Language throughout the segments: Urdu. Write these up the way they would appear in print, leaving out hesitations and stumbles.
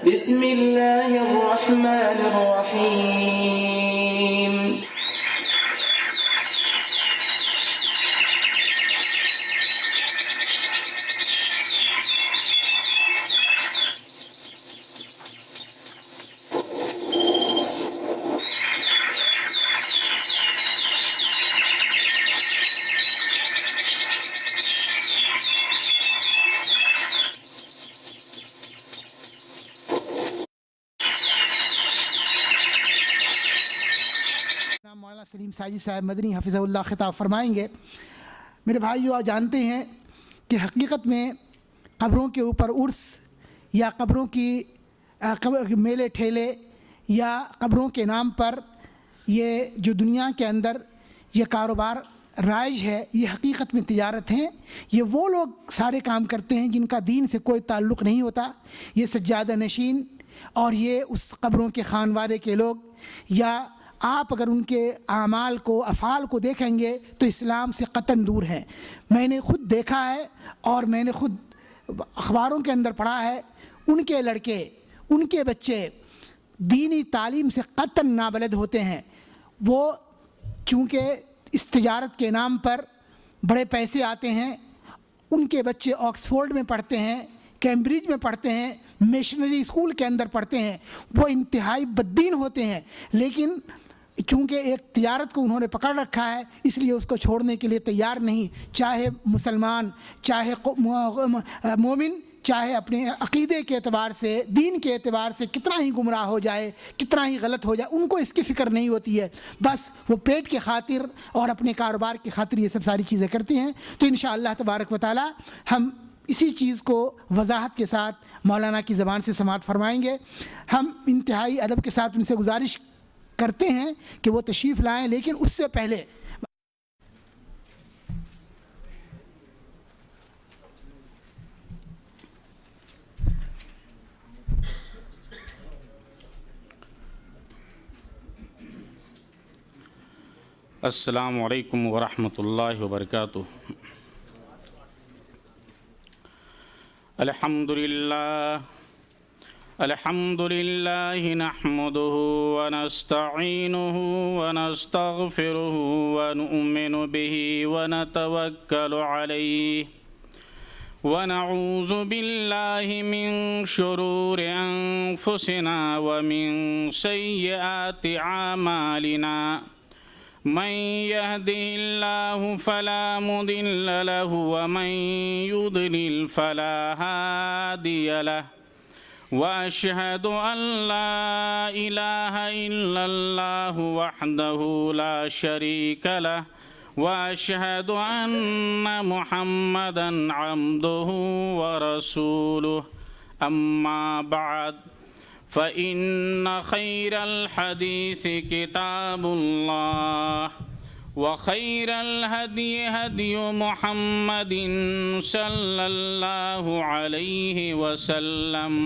بسم الله الرحمن الرحيم. مولانا سلیم ساجد صاحب مدنی حفظہ اللہ خطاب فرمائیں گے۔ میرے بھائیو، آپ جانتے ہیں کہ حقیقت میں قبروں کے اوپر عرس یا قبروں کی میلے ٹھیلے یا قبروں کے نام پر یہ جو دنیا کے اندر یہ کاروبار رائج ہے، یہ حقیقت میں تجارت ہیں۔ یہ وہ لوگ سارے کام کرتے ہیں جن کا دین سے کوئی تعلق نہیں ہوتا۔ یہ سجادہ نشین اور یہ اس قبروں کے خانوادے کے لوگ، یا آپ اگر ان کے اعمال کو افعال کو دیکھیں گے تو اسلام سے قطعاً دور ہیں۔ میں نے خود دیکھا ہے اور میں نے خود اخباروں کے اندر پڑھا ہے، ان کے لڑکے، ان کے بچے دینی تعلیم سے قطعاً نابلد ہوتے ہیں۔ وہ چونکہ اس تجارت کے نام پر بڑے پیسے آتے ہیں، ان کے بچے آکسفورڈ میں پڑھتے ہیں، کیمبرج میں پڑھتے ہیں، مشنری اسکول کے اندر پڑھتے ہیں، وہ انتہائی بددین ہوتے ہیں، لیکن چونکہ ایک تجارت کو انہوں نے پکڑ رکھا ہے، اس لیے اس کو چھوڑنے کے لیے تیار نہیں، چاہے مسلمان، چاہے مومن، چاہے اپنے عقیدے کے اعتبار سے، دین کے اعتبار سے کتنا ہی گمراہ ہو جائے، کتنا ہی غلط ہو جائے، ان کو اس کی فکر نہیں ہوتی ہے۔ بس وہ پیٹ کے خاطر اور اپنے کاروبار کی خاطر یہ سب ساری چیزیں کرتے ہیں۔ تو انشاءاللہ تبارک و تعالی ہم اسی چیز کو وضاحت کے ساتھ مولانا کی زبان سے سماعت فرمائیں گے۔ ہم انتہائی ادب کے ساتھ ان سے گزارش کرتے ہیں کہ وہ تشریف لائیں، لیکن اس سے پہلے السلام علیکم ورحمۃ اللہ وبرکاتہ۔ الحمد للہ نحمده ونستعینه ونستغفره ونؤمن به ونتوکل علیہ ونعوذ باللہ من شرور انفسنا ومن سیئات اعمالنا، من يهده الله فلا مضل له ومن يضلل فلا هادي له، وأشهد أن لا إله إلا الله وحده لا شريك له، وأشهد أن محمدا عبده ورسوله، أما بعد فإن خير الحديث كتاب الله، وخير الهدي هدي محمد صلى الله عليه وسلم،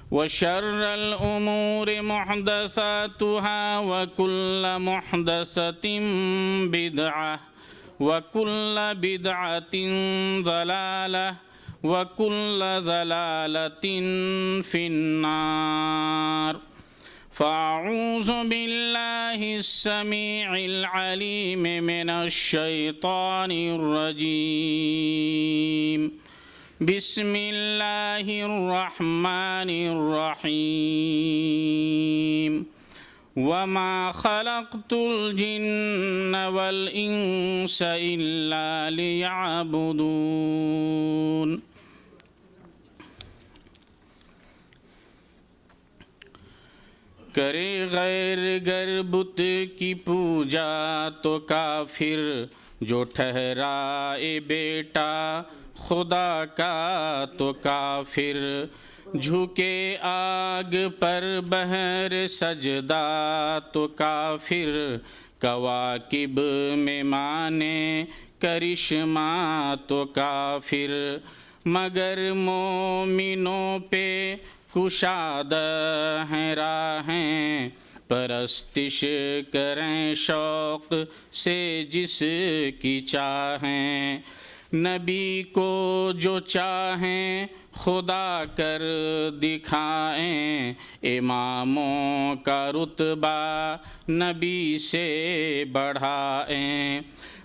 وشر الأمور محدثاتها وكل محدثة بدعة وكل بدعة ضلالة وكل ضلالة في النار، فأعوذ بالله السميع العليم من الشيطان الرجيم، بسم الله الرحمن الرحيم، وما خلقت الجن والإنس إلا ليعبدون۔ کرے غیر گر بت کی پوجا تو کافر، جو ٹھہرائے بیٹا خدا کا تو کافر، جھکے آگ پر بہر سجدہ تو کافر، کواکب میں مانے کرشمہ تو کافر، مگر مومنوں پہ کشادہ ہیں راہیں، پرستش کریں شوق سے جس کی چاہیں، نبی کو جو چاہیں خدا کر دکھائیں، اماموں کا رتبہ نبی سے بڑھائیں،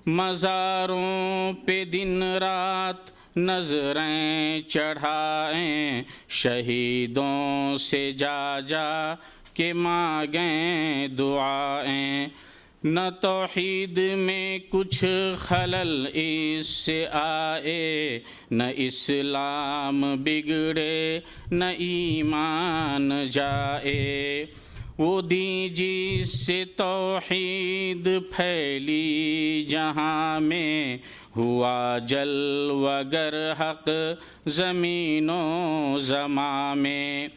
مزاروں پہ دن رات نظریں چڑھائیں، شہیدوں سے جا جا کے مانگیں دعائیں، نہ توحید میں کچھ خلل اس سے آئے، نہ اسلام بگڑے نہ ایمان جائے، وہ دین جس سے توحید پھیلی جہاں میں، ہوا جلوہ گر حق زمین و زماں میں،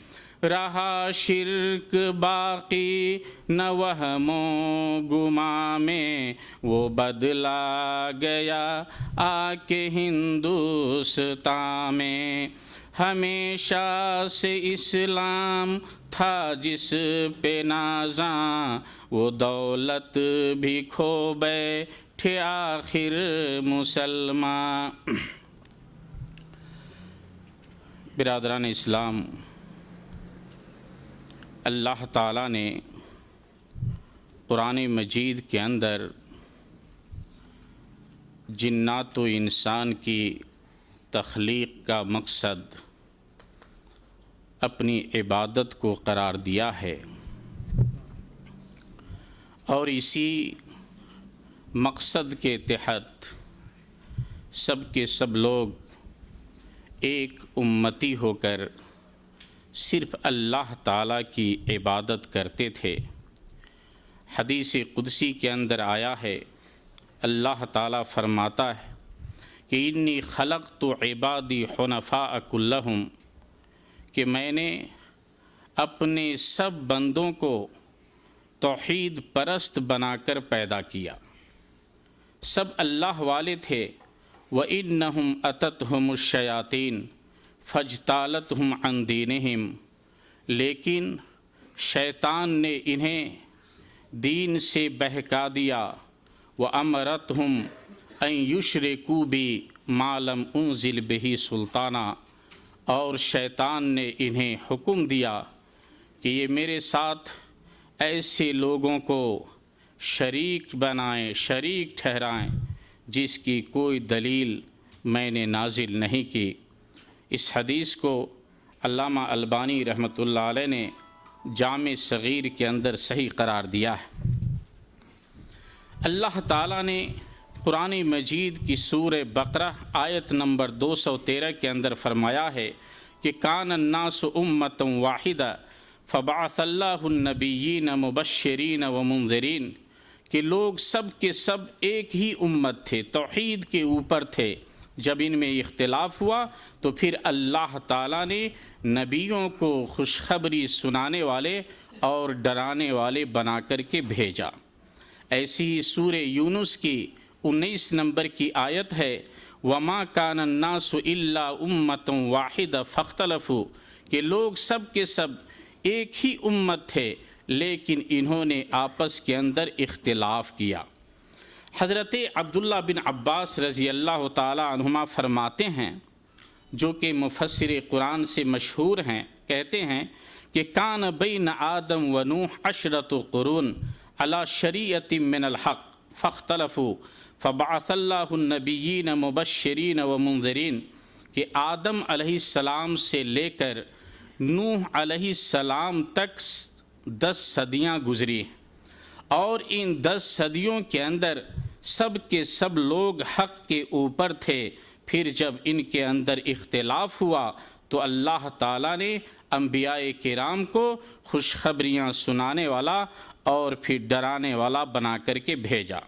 رہا شرک باقی نہ وہم و گماں میں، وہ بدلا گیا آ کے ہندوستان میں، ہمیشہ سے اسلام تھا جس پہ نازاں، وہ دولت بھی کھو بیٹھے آخر مسلمان۔ برادران اسلام، اللہ تعالیٰ نے قرآن مجید کے اندر جنات و انسان کی تخلیق کا مقصد اپنی عبادت کو قرار دیا ہے، اور اسی مقصد کے تحت سب کے سب لوگ ایک امتی ہو کر صرف اللہ تعالیٰ کی عبادت کرتے تھے۔ حدیث قدسی کے اندر آیا ہے، اللہ تعالیٰ فرماتا ہے کہ انی خلقت عبادی حنفاء کلہم، کہ میں نے اپنے سب بندوں کو توحید پرست بنا کر پیدا کیا، سب اللہ والے تھے۔ وَإِنَّهُمْ أَتَتْهُمُ الشَّيَاطِينُ فَاجْتَالَتْهُمْ عَنْ دِينِهِمْ، لیکن شیطان نے انہیں دین سے بہکا دیا۔ وَأَمَرَتْهُمْ أَنْ يُشْرِكُوا بِي مَا لَمْ أُنزِلْ بِهِ سُلْطَانًا، اور شیطان نے انہیں حکم دیا کہ یہ میرے ساتھ ایسے لوگوں کو شریک بنائیں، شریک ٹھہرائیں جس کی کوئی دلیل میں نے نازل نہیں کی۔ اس حدیث کو علامہ البانی رحمۃ اللہ علیہ نے جامع صغیر کے اندر صحیح قرار دیا ہے۔ اللہ تعالیٰ نے قرآن مجید کی سورہ بقرہ آیت نمبر 213 کے اندر فرمایا ہے کہ کان الناس امۃ واحدہ فبعث اللہ النبیین مبشرین ومنذرین، کہ لوگ سب کے سب ایک ہی امت تھے، توحید کے اوپر تھے۔ جب ان میں اختلاف ہوا تو پھر اللہ تعالیٰ نے نبیوں کو خوشخبری سنانے والے اور ڈرانے والے بنا کر کے بھیجا۔ ایسی ہی سورہ یونس کی 19 نمبر کی آیت ہے، وَمَا كَانَ النَّاسُ إِلَّا أُمَّةً وَاحِدَةً فَاخْتَلَفُوا، کہ لوگ سب کے سب ایک ہی امت تھے لیکن انہوں نے آپس کے اندر اختلاف کیا۔ حضرت عبداللہ بن عباس رضی اللہ تعالیٰ عنہما فرماتے ہیں، جو کہ مفسر قرآن سے مشہور ہیں، کہتے ہیں کہ کان بین آدم و نوح 10 قرون علی شریعت من الحق فاختلفوا فبعث اللہ النبیین مبشرین و منذرین، کہ آدم علیہ السلام سے لے کر نوح علیہ السلام تک 10 صدیاں گزری، اور ان 10 صدیوں کے اندر سب کے سب لوگ حق کے اوپر تھے۔ پھر جب ان کے اندر اختلاف ہوا تو اللہ تعالیٰ نے انبیاء کرام کو خوشخبریاں سنانے والا اور پھر ڈرانے والا بنا کر کے بھیجا۔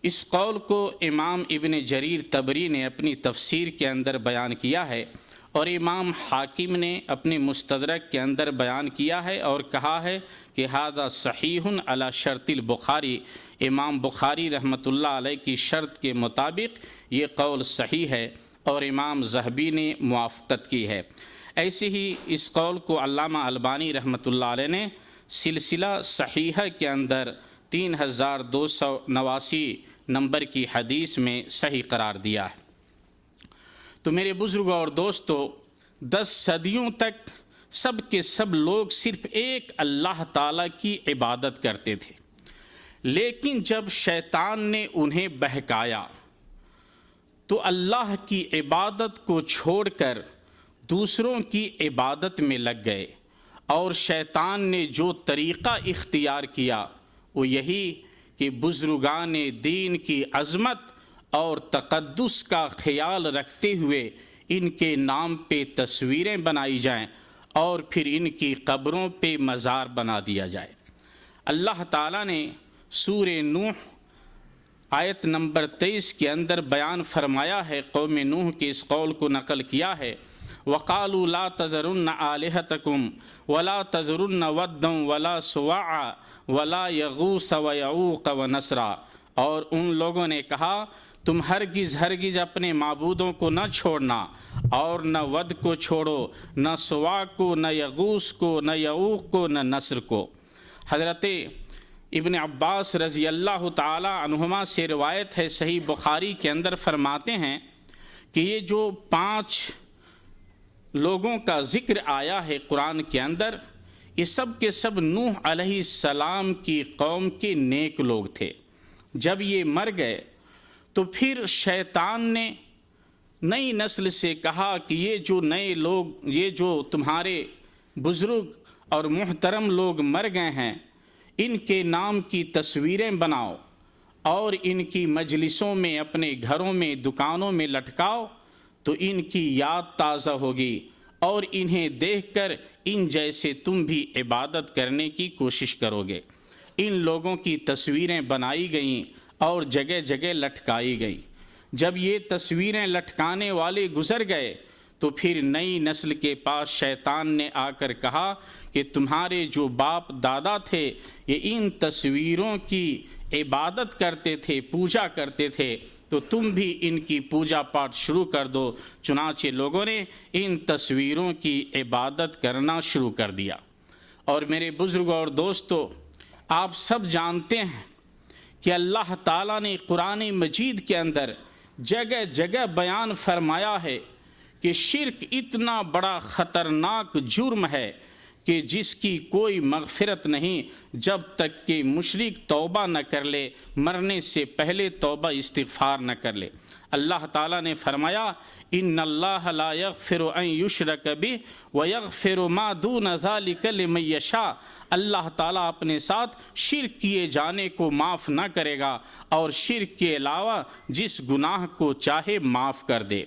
اس قول کو امام ابن جریر طبری نے اپنی تفسیر کے اندر بیان کیا ہے، اور امام حاکم نے اپنے مستدرک کے اندر بیان کیا ہے اور کہا ہے کہ ھذا صحیح علی شرط البخاری، امام بخاری رحمۃ اللہ علیہ کی شرط کے مطابق یہ قول صحیح ہے، اور امام ذہبی نے موافقت کی ہے۔ ایسے ہی اس قول کو علامہ البانی رحمۃ اللہ علیہ نے سلسلہ صحیحہ کے اندر 3289 نمبر کی حدیث میں صحیح قرار دیا ہے۔ تو میرے بزرگوں اور دوستو 10 صدیوں تک سب کے سب لوگ صرف ایک اللہ تعالیٰ کی عبادت کرتے تھے، لیکن جب شیطان نے انہیں بہکایا تو اللہ کی عبادت کو چھوڑ کر دوسروں کی عبادت میں لگ گئے، اور شیطان نے جو طریقہ اختیار کیا وہ یہی کہ بزرگان دین کی عظمت اور تقدس کا خیال رکھتے ہوئے ان کے نام پہ تصویریں بنائی جائیں اور پھر ان کی قبروں پہ مزار بنا دیا جائے۔ اللہ تعالیٰ نے سورہ نوح آیت نمبر 23 کے اندر بیان فرمایا ہے، قوم نوح کے اس قول کو نقل کیا ہے، وَقَالُوا لَا تَذَرُنَّ آلِهَتَكُمْ وَلَا تَذَرُنَّ وَدًّا وَلَا سُوَاعًا وَلَا يَغُوثَ وَيَعُوقَ وَنَسْرًا، اور ان لوگوں نے کہا تم ہرگز اپنے معبودوں کو نہ چھوڑنا، اور نہ ود کو چھوڑو، نہ سوا کو، نہ یغوث کو، نہ یعوق کو، نہ نصر کو۔ حضرت ابن عباس رضی اللہ تعالی عنہما سے روایت ہے، صحیح بخاری کے اندر فرماتے ہیں کہ یہ جو 5 لوگوں کا ذکر آیا ہے قرآن کے اندر، یہ سب کے سب نوح علیہ السلام کی قوم کے نیک لوگ تھے۔ جب یہ مر گئے تو پھر شیطان نے نئی نسل سے کہا کہ یہ جو نئے لوگ، یہ جو تمہارے بزرگ اور محترم لوگ مر گئے ہیں، ان کے نام کی تصویریں بناؤ اور ان کی مجلسوں میں، اپنے گھروں میں، دکانوں میں لٹکاؤ، تو ان کی یاد تازہ ہوگی اور انہیں دیکھ کر ان جیسے تم بھی عبادت کرنے کی کوشش کرو گے۔ ان لوگوں کی تصویریں بنائی گئیں اور جگہ جگہ لٹکائی گئیں۔ جب یہ تصویریں لٹکانے والے گزر گئے تو پھر نئی نسل کے پاس شیطان نے آ کر کہا کہ تمہارے جو باپ دادا تھے یہ ان تصویروں کی عبادت کرتے تھے، پوجا کرتے تھے، تو تم بھی ان کی پوجا پاٹ شروع کر دو۔ چنانچہ لوگوں نے ان تصویروں کی عبادت کرنا شروع کر دیا۔ اور میرے بزرگوں اور دوستو، آپ سب جانتے ہیں کہ اللہ تعالیٰ نے قرآن مجید کے اندر جگہ جگہ بیان فرمایا ہے کہ شرک اتنا بڑا خطرناک جرم ہے کہ جس کی کوئی مغفرت نہیں جب تک کہ مشرک توبہ نہ کر لے، مرنے سے پہلے توبہ استغفار نہ کر لے۔ اللہ تعالیٰ نے فرمایا ان اللہ لا یغفر ان یشرک بہ ویغفر ما دون ذلک لمن یشاء، اللہ تعالیٰ اپنے ساتھ شرک کیے جانے کو معاف نہ کرے گا اور شرک کے علاوہ جس گناہ کو چاہے معاف کر دے۔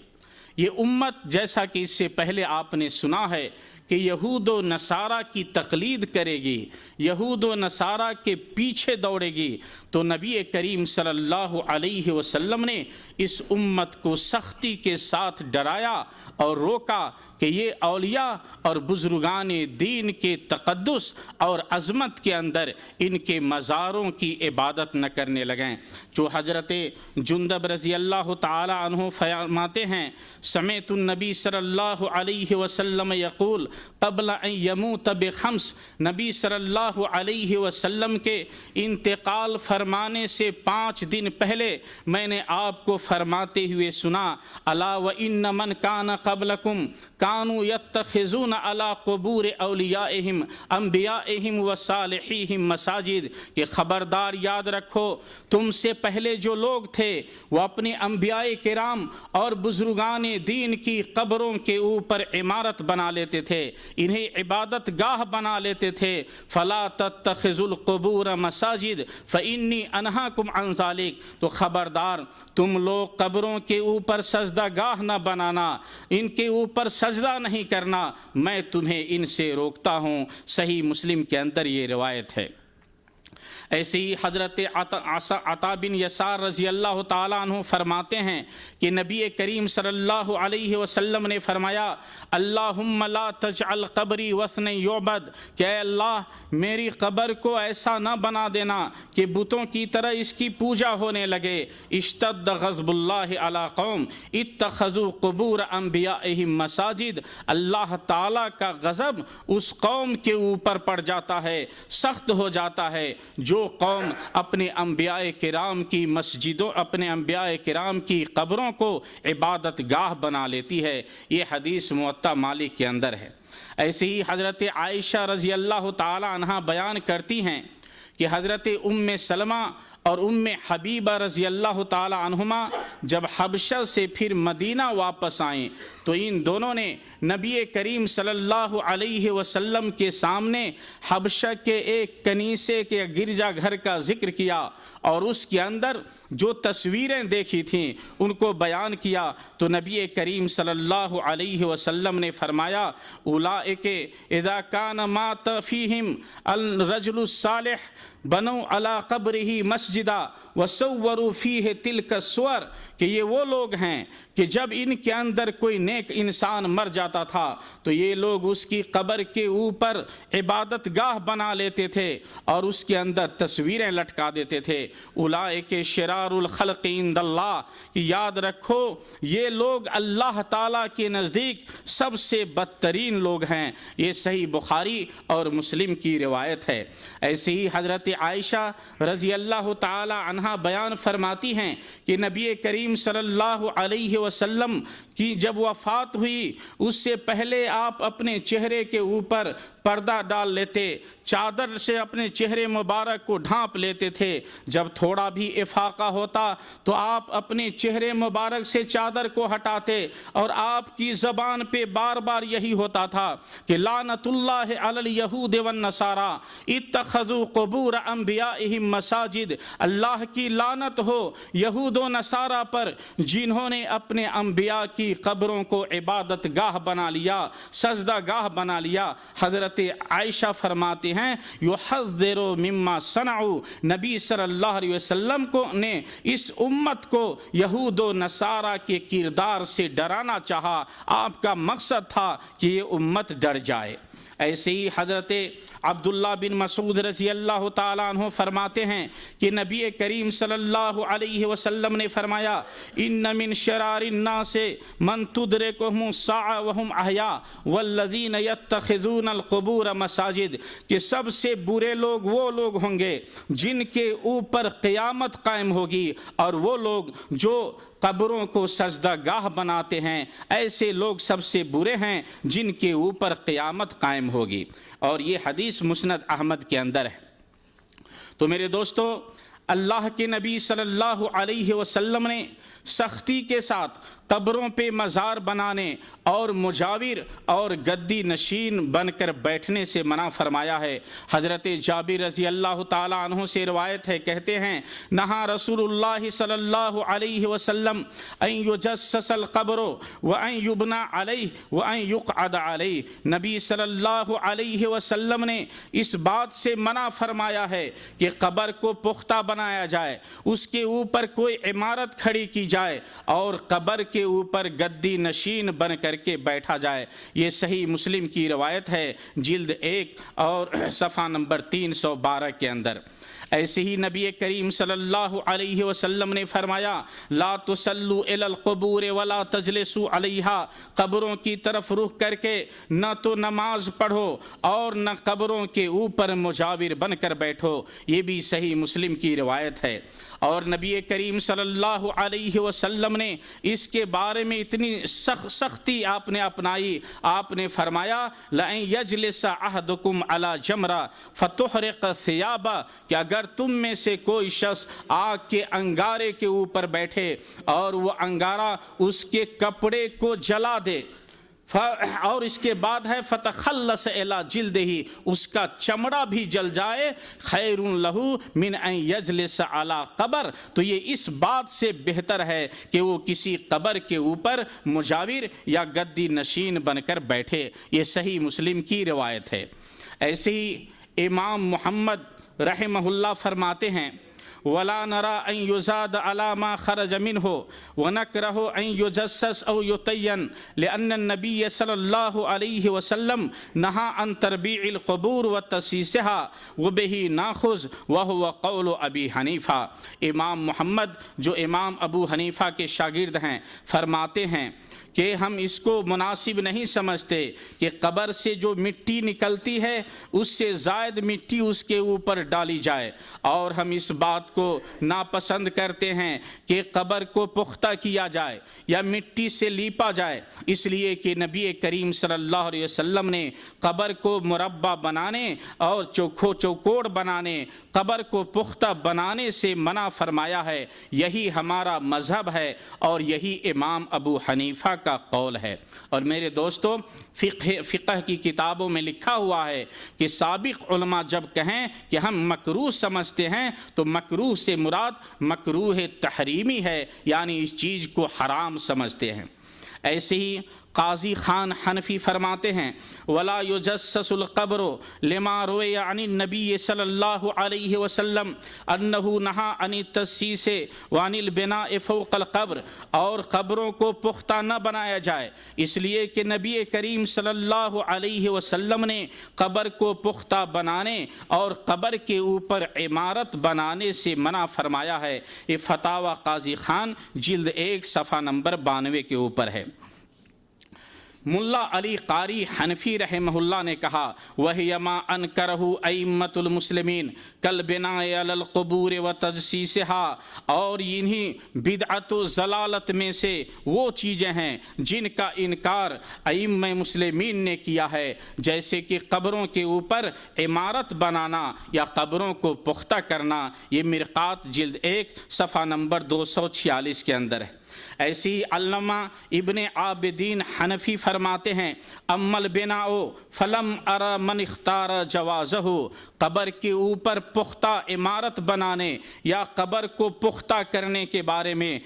یہ امت جیسا کہ اس سے پہلے آپ نے سنا ہے کہ یہود و نصارہ کی تقلید کرے گی، یہود و نصارہ کے پیچھے دوڑے گی، تو نبی کریم صلی اللہ علیہ وسلم نے اس امت کو سختی کے ساتھ ڈرایا اور روکا کہ یہ اولیاء اور بزرگان دین کے تقدس اور عظمت کے اندر ان کے مزاروں کی عبادت نہ کرنے لگیں۔ جو حضرت جندب رضی اللہ تعالی عنہ فرماتے ہیں سمعت النبی صلی اللہ علیہ وسلم یقول قبل ان یموت بخمس، نبی صلی اللہ علیہ وسلم کے انتقال فرمانے سے 5 دن پہلے میں نے آپ کو فرماتے ہوئے سنا الا وان من کان قبلکم کانوا یتخذون علی قبور اولیائہم انبیائہم وصالحیہم مساجد، کہ خبردار یاد رکھو تم سے پہلے جو لوگ تھے وہ اپنے انبیاء کرام اور بزرگان دین کی قبروں کے اوپر عمارت بنا لیتے تھے، انہیں عبادت گاہ بنا لیتے تھے۔ فلا تتخذوا القبور مساجد فانی انہاکم عن ذلک، تو خبردار تم لوگ قبروں کے اوپر سجدہ گاہ نہ بنانا، ان کے اوپر سجدہ نہیں کرنا، میں تمہیں ان سے روکتا ہوں۔ صحیح مسلم کے اندر یہ روایت ہے۔ ایسے ہی حضرت عطا بن یسار رضی اللہ تعالیٰ عنہ فرماتے ہیں کہ نبی کریم صلی اللہ علیہ وسلم نے فرمایا اللہم لا تجعل قبری وثن یعبد، کہ اے اللہ میری قبر کو ایسا نہ بنا دینا کہ بتوں کی طرح اس کی پوجا ہونے لگے۔ اشتد غضب اللہ علی قوم اتخذوا قبور انبیائہم مساجد، اللہ تعالیٰ کا غضب اس قوم کے اوپر پڑ جاتا ہے، سخت ہو جاتا ہے جو قوم اپنے انبیاء کرام کی مسجدوں اپنے انبیاء کرام کی قبروں کو عبادت گاہ بنا لیتی ہے۔ یہ حدیث موطا مالک کے اندر ہے۔ ایسے ہی حضرت عائشہ رضی اللہ تعالی عنہ بیان کرتی ہیں کہ حضرت ام سلمہ اور ام حبیبہ رضی اللہ تعالی عنہما جب حبشہ سے پھر مدینہ واپس آئیں تو ان دونوں نے نبی کریم صلی اللہ علیہ وسلم کے سامنے حبشہ کے ایک کنیسے کے گرجا گھر کا ذکر کیا اور اس کے اندر جو تصویریں دیکھی تھیں ان کو بیان کیا، تو نبی کریم صلی اللہ علیہ وسلم نے فرمایا اولئک اذا کان مات فیہم الرجل الصالح بنوا علی قبرہ مسجدا وصوروا فیہ تلک الصور، کہ یہ وہ لوگ ہیں کہ جب ان کے اندر کوئی نیک انسان مر جاتا تھا تو یہ لوگ اس کی قبر کے اوپر عبادت گاہ بنا لیتے تھے اور اس کے اندر تصویریں لٹکا دیتے تھے۔ اولئک شرار الخلق عند اللہ، یاد رکھو یہ لوگ اللہ تعالیٰ کے نزدیک سب سے بدترین لوگ ہیں۔ یہ صحیح بخاری اور مسلم کی روایت ہے۔ ایسے ہی حضرت عائشہ رضی اللہ تعالی عنہ بیان فرماتی ہیں کہ نبی کریم صلی اللہ علیہ وسلم کی جب وفات ہوئی اس سے پہلے آپ اپنے چہرے کے اوپر پردہ ڈال لیتے، چادر سے اپنے چہرے مبارک کو ڈھانپ لیتے تھے۔ جب تھوڑا بھی افاقہ ہوتا تو آپ اپنے چہرے مبارک سے چادر کو ہٹاتے اور آپ کی زبان پہ بار بار یہی ہوتا تھا کہ لعنت اللہ علی الیہود والنصارى اتخذوا قبور انبیائہم مساجد، اللہ کی لعنت ہو یہود و نصارہ پر جنہوں نے اپنے انبیاء کی قبروں کو عبادت گاہ بنا لیا، سجدہ گاہ بنا لیا۔ حضرت عائشہ فرماتے ہیں یحذر مما صنعوا، نبی صلی اللہ علیہ وسلم نے اس امت کو یہود و نصارہ کے کردار سے ڈرانا چاہا، آپ کا مقصد تھا کہ یہ امت ڈر جائے۔ ایسے ہی حضرت عبداللہ بن مسعود رضی اللہ تعالیٰ عنہ فرماتے ہیں کہ نبی کریم صلی اللہ علیہ وسلم نے فرمایا ان من شرار الناس من تدرکہم الساعۃ وہم احیاء والذین یتخذون القبور مساجد، کہ سب سے برے لوگ وہ لوگ ہوں گے جن کے اوپر قیامت قائم ہوگی اور وہ لوگ جو قبروں کو سجدہ گاہ بناتے ہیں، ایسے لوگ سب سے برے ہیں جن کے اوپر قیامت قائم ہوگی۔ اور یہ حدیث مسند احمد کے اندر ہے۔ تو میرے دوستو، اللہ کے نبی صلی اللہ علیہ وسلم نے سختی کے ساتھ قبروں پہ مزار بنانے اور مجاور اور گدی نشین بن کر بیٹھنے سے منع فرمایا ہے۔ حضرت جابر رضی اللہ تعالیٰ عنہ سے روایت ہے، کہتے ہیں نہا رسول اللہ صلی اللہ علیہ وسلم ان یجسس القبر وان یبنى علیہ وان یقعد علیہ، نبی صلی اللہ علیہ وسلم نے اس بات سے منع فرمایا ہے کہ قبر کو پختہ بنایا جائے، اس کے اوپر کوئی عمارت کھڑی کی جائے اور قبر کے اوپر گدی نشین بن کر کے بیٹھا جائے۔ یہ صحیح مسلم کی روایت ہے، جلد 1 اور صفحہ نمبر 312 کے اندر۔ ایسے ہی نبی کریم صلی اللہ علیہ وسلم نے فرمایا لا تصلوا الی القبور ولا تجلسوا علیہا، قبروں کی طرف رخ کر کے نہ تو نماز پڑھو اور نہ قبروں کے اوپر مجاور بن کر بیٹھو۔ یہ بھی صحیح مسلم کی روایت ہے۔ اور نبی کریم صلی اللہ علیہ وسلم نے اس کے بارے میں اتنی سختی آپ نے اپنائی، آپ نے فرمایا لَأَن يَجْلِسَ أَحَدُكُمْ عَلَى جَمْرَةٍ فَتُحْرِقَ ثِيَابَهُ، کہ اگر تم میں سے کوئی شخص آگ کے انگارے کے اوپر بیٹھے اور وہ انگارہ اس کے کپڑے کو جلا دے، اور اس کے بعد ہے فتخلص الی جلدہ، اس کا چمڑا بھی جل جائے، خیر لہ من ان یجلس علی قبر، تو یہ اس بات سے بہتر ہے کہ وہ کسی قبر کے اوپر مجاور یا گدی نشین بن کر بیٹھے۔ یہ صحیح مسلم کی روایت ہے۔ ایسے ہی امام محمد رحمہ اللہ فرماتے ہیں ولا نرى أن يزاد على ما خرج منه ونكره أن يجسس أو يطين لأن النبي صلى الله عليه وسلم نهى عن تربيع القبور وتسيسها وبه ناخذ وهو قول أبي حنیفہ۔ امام محمد جو امام ابو حنیفہ کے شاگرد ہیں فرماتے ہیں کہ ہم اس کو مناسب نہیں سمجھتے کہ قبر سے جو مٹی نکلتی ہے اس سے زائد مٹی اس کے اوپر ڈالی جائے، اور ہم اس بات کو ناپسند کرتے ہیں کہ قبر کو پختہ کیا جائے یا مٹی سے لیپا جائے، اس لیے کہ نبی کریم صلی اللہ علیہ وسلم نے قبر کو مربع بنانے اور چوکوڑ بنانے، قبر کو پختہ بنانے سے منع فرمایا ہے۔ یہی ہمارا مذہب ہے اور یہی امام ابو حنیفہ کا قول ہے۔ اور میرے دوستو، فقہ کی کتابوں میں لکھا ہوا ہے کہ سابق علماء جب کہیں کہ ہم مکروہ سمجھتے ہیں تو مکروہ سے مراد مکروہ تحریمی ہے، یعنی اس چیز کو حرام سمجھتے ہیں۔ ایسے ہی قاضی خان حنفی فرماتے ہیں ولا يجسس القبر لما روي عن النبي صلی اللہ علیہ وسلم انه نهى عن التسیس وعن البناء فوق القبر، اور قبروں کو پختہ نہ بنایا جائے اس لیے کہ نبی کریم صلی اللہ علیہ وسلم نے قبر کو پختہ بنانے اور قبر کے اوپر عمارت بنانے سے منع فرمایا ہے۔ یہ فتاوی قاضی خان جلد 1 صفحہ نمبر 92 کے اوپر ہے۔ ملا علی قاری حنفی رحمہ اللہ نے کہا وَهِيَ مَا أَنْكَرَهُ أَئِمَّةُ الْمُسْلِمِينَ كَالْبِنَاءِ عَلَى الْقُبُورِ وَتَجْسِيسِهَا، اور انہی بدعت و ضلالت میں سے وہ چیزیں ہیں جن کا انکار ائمہ مسلمین نے کیا ہے، جیسے کہ قبروں کے اوپر عمارت بنانا یا قبروں کو پختہ کرنا۔ یہ مرقات جلد 1 صفحہ نمبر 246 کے اندر ہے۔ ایسی ہی علامہ ابن عابدین حنفی فرماتے ہیں اما البناء فلم ارى من اختار جوازہ، قبر کے اوپر پختہ عمارت بنانے یا قبر کو پختہ کرنے کے بارے میں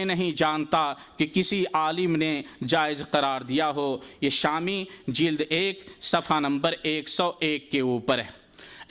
نہیں جانتا کہ کسی عالم نے جائز قرار دیا ہو۔ یہ شامی جلد 1 صفحہ نمبر 101 کے اوپر ہے۔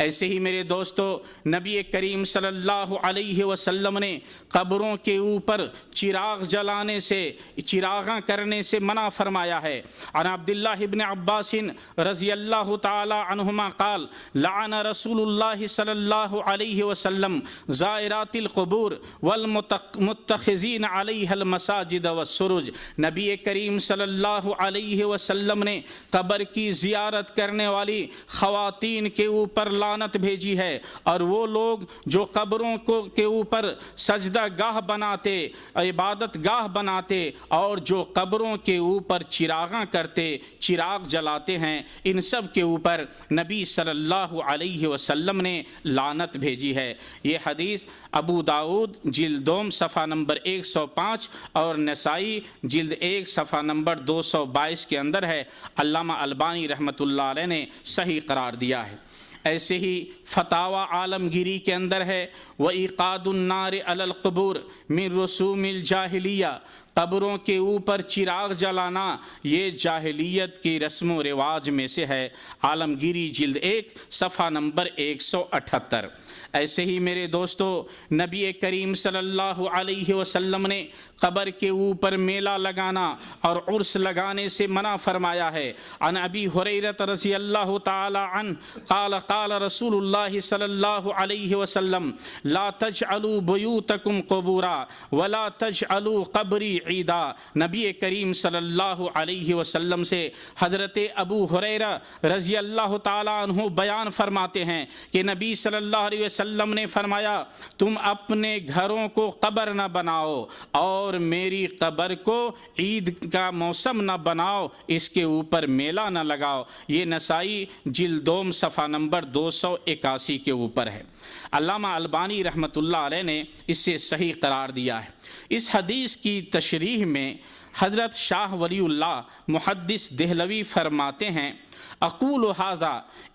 ایسے ہی میرے دوستو، نبی کریم صلی اللہ علیہ وسلم نے قبروں کے اوپر چراغ جلانے سے، چراغاں کرنے سے منع فرمایا ہے۔ عن عبداللہ ابن عباس رضی اللہ تعالی عنہما قال لعن رسول اللہ صلی اللہ علیہ وسلم زائرات القبور والمتخذین علیہ المساجد والسرج، نبی کریم صلی اللہ علیہ وسلم نے قبر کی زیارت کرنے والی خواتین کے اوپر لعنت بھیجی ہے، اور وہ لوگ جو قبروں کے اوپر سجدہ گاہ بناتے، عبادت گاہ بناتے، اور جو قبروں کے اوپر چراغاں کرتے، چراغ جلاتے ہیں، ان سب کے اوپر نبی صلی اللہ علیہ وسلم نے لعنت بھیجی ہے۔ یہ حدیث ابو داؤد جلد 2 صفحہ نمبر 105 اور نسائی جلد 1 صفحہ نمبر 222 کے اندر ہے۔ علامہ البانی رحمۃ اللہ علیہ نے صحیح قرار دیا ہے۔ ایسے ہی فتاوی عالمگیری کے اندر ہے وَإِيقَادُ النَّارِ عَلَى الْقُبُورِ مِن رُسُومِ الْجَاهِلِيَّةِ، قبروں کے اوپر چراغ جلانا یہ جاہلیت کی رسم و رواج میں سے ہے۔ عالمگیری جلد 1 صفحہ نمبر 178۔ ایسے ہی میرے دوستو، نبی کریم صلی اللہ علیہ وسلم نے قبر کے اوپر میلہ لگانا اور عرس لگانے سے منع فرمایا ہے۔ عن ابی ہریرہ رضی اللہ تعالی عنہ قال قال رسول اللہ صلی اللہ علیہ وسلم لا تجعلوا بیوتکم قبورا ولا تجعلوا قبری عیدا، نبی کریم صلی اللہ علیہ وسلم سے حضرت ابو ہریرہ رضی اللہ تعالی عنہ بیان فرماتے ہیں کہ نبی صلی اللہ علیہ وسلم نے فرمایا تم اپنے گھروں کو قبر نہ بناؤ اور میری قبر کو عید کا موسم نہ بناؤ، اس کے اوپر میلہ نہ لگاؤ۔ یہ نسائی جلد 2 صفحہ نمبر 281 کے اوپر ہے۔ علامہ البانی رحمۃ اللہ علیہ نے اسے صحیح قرار دیا ہے۔ اس حدیث کی تشریح میں حضرت شاہ ولی اللہ محدث دہلوی فرماتے ہیں اقول هذا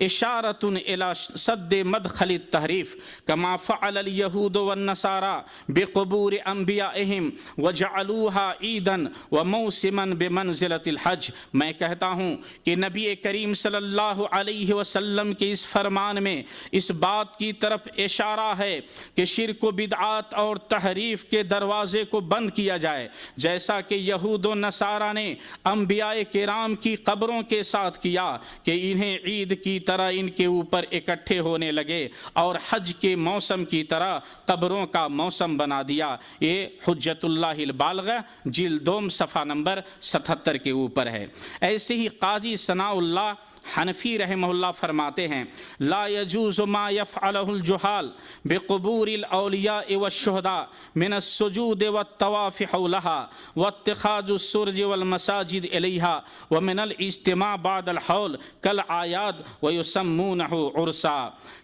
اشارۃ الی صد مدخل التحریف کما فعل اليہود والنصارى بقبور انبیائهم وجعلوها عیدا وموسما بمنزلۃ الحج۔ میں کہتا ہوں کہ نبی کریم صلی اللہ علیہ وسلم کے اس فرمان میں اس بات کی طرف اشارہ ہے کہ شرک و بدعات اور تحریف کے دروازے کو بند کیا جائے، جیسا کہ یہود و نصارہ نے انبیاء کرام کی قبروں کے ساتھ کیا کہ انہیں عید کی طرح ان کے اوپر اکٹھے ہونے لگے اور حج کے موسم کی طرح قبروں کا موسم بنا دیا۔ یہ حجت اللہ البالغہ جلد 2 صفحہ نمبر 77 کے اوپر ہے۔ ایسے ہی قاضی ثناء اللہ حنفی رحمہ اللہ فرماتے ہیں لا يجوز ما يفعله الجہال بقبور الاولیاء والشہداء من السجود والطواف حولها واتخاذ السرج والمساجد الیها ومن الاجتماع بعد الحول كالعیاد ويسمونه عرسا،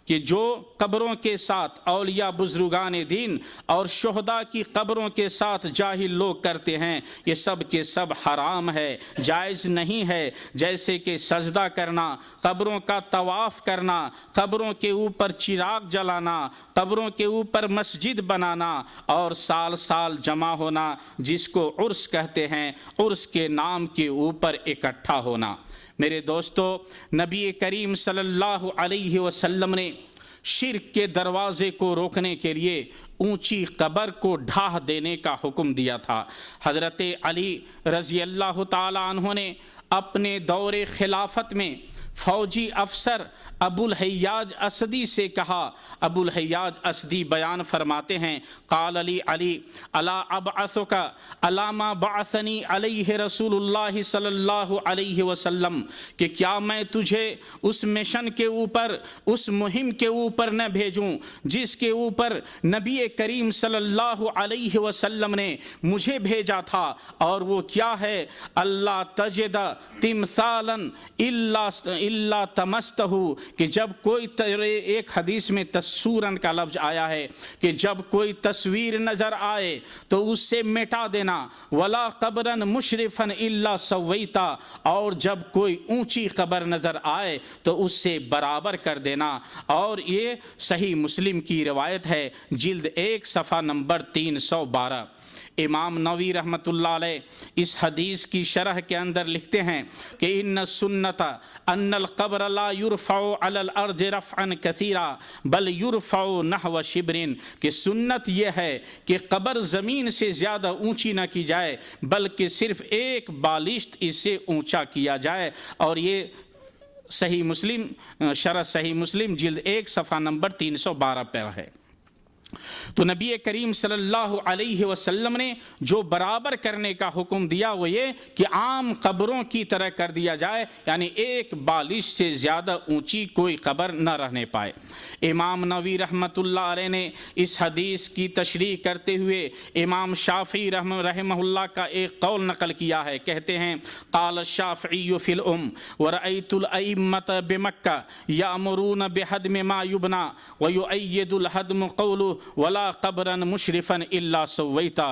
کہ جو قبروں کے ساتھ اولیاء بزرگان دین اور شہداء کی قبروں کے ساتھ جاہل لوگ کرتے ہیں، یہ سب کے سب حرام ہے، جائز نہیں ہے، جیسے کہ سجدہ کرنا، قبروں کا طواف کرنا، قبروں کے اوپر چراغ جلانا، قبروں کے اوپر مسجد بنانا اور سال سال جمع ہونا جس کو عرس کہتے ہیں، عرس کے نام کے اوپر اکٹھا ہونا۔ میرے دوستو، نبی کریم صلی اللہ علیہ وسلم نے شرک کے دروازے کو روکنے کے لیے اونچی قبر کو ڈھا دینے کا حکم دیا تھا۔ حضرت علی رضی اللہ تعالی عنہ نے اپنے دور خلافت میں فوجی افسر ابو الحیاج اسدی سے کہا۔ ابو الحیاج اسدی بیان فرماتے ہیں قال علی علی الا ابعثک الا ما بعثنی علیہ رسول اللہ صلی اللہ علیہ وسلم، کہ کیا میں تجھے اس مشن کے اوپر، اس مہم کے اوپر نہ بھیجوں جس کے اوپر نبی کریم صلی اللہ علیہ وسلم نے مجھے بھیجا تھا، اور وہ کیا ہے اللہ تجد تمثالا الا تمستہ، کہ جب کوئی ایک حدیث میں تصورن کا لفظ آیا ہے کہ جب کوئی تصویر نظر آئے تو اس سے مٹا دینا، ولا قبرن مشرفن الا سویتا، اور جب کوئی اونچی قبر نظر آئے تو اس سے برابر کر دینا۔ اور یہ صحیح مسلم کی روایت ہے، جلد 1 صفحہ نمبر 312۔ امام نووی رحمۃ اللہ علیہ اس حدیث کی شرح کے اندر لکھتے ہیں کہ ان سنت ان القبر لا یرفع علی الارض رفعا کثیرا بل یرفع نحو شبر، کہ سنت یہ ہے کہ قبر زمین سے زیادہ اونچی نہ کی جائے بلکہ صرف ایک بالشت اس سے اونچا کیا جائے۔ اور یہ صحیح مسلم، شرح صحیح مسلم جلد 1 صفحہ نمبر 312 پر ہے۔ تو نبی کریم صلی اللہ علیہ وسلم نے جو برابر کرنے کا حکم دیا وہ یہ کہ عام قبروں کی طرح کر دیا جائے، یعنی ایک بالش سے زیادہ اونچی کوئی قبر نہ رہنے پائے۔ امام نووی رحمۃ اللہ علیہ نے اس حدیث کی تشریح کرتے ہوئے امام شافعی رحمہ اللہ کا ایک قول نقل کیا ہے۔ کہتے ہیں قال الشافعی فی الام ورأیت الائمۃ بمکہ یأمرون بہدم ما یبنى ویؤید الہدم قولہ ولا قبرن مشرفن الا سویتا۔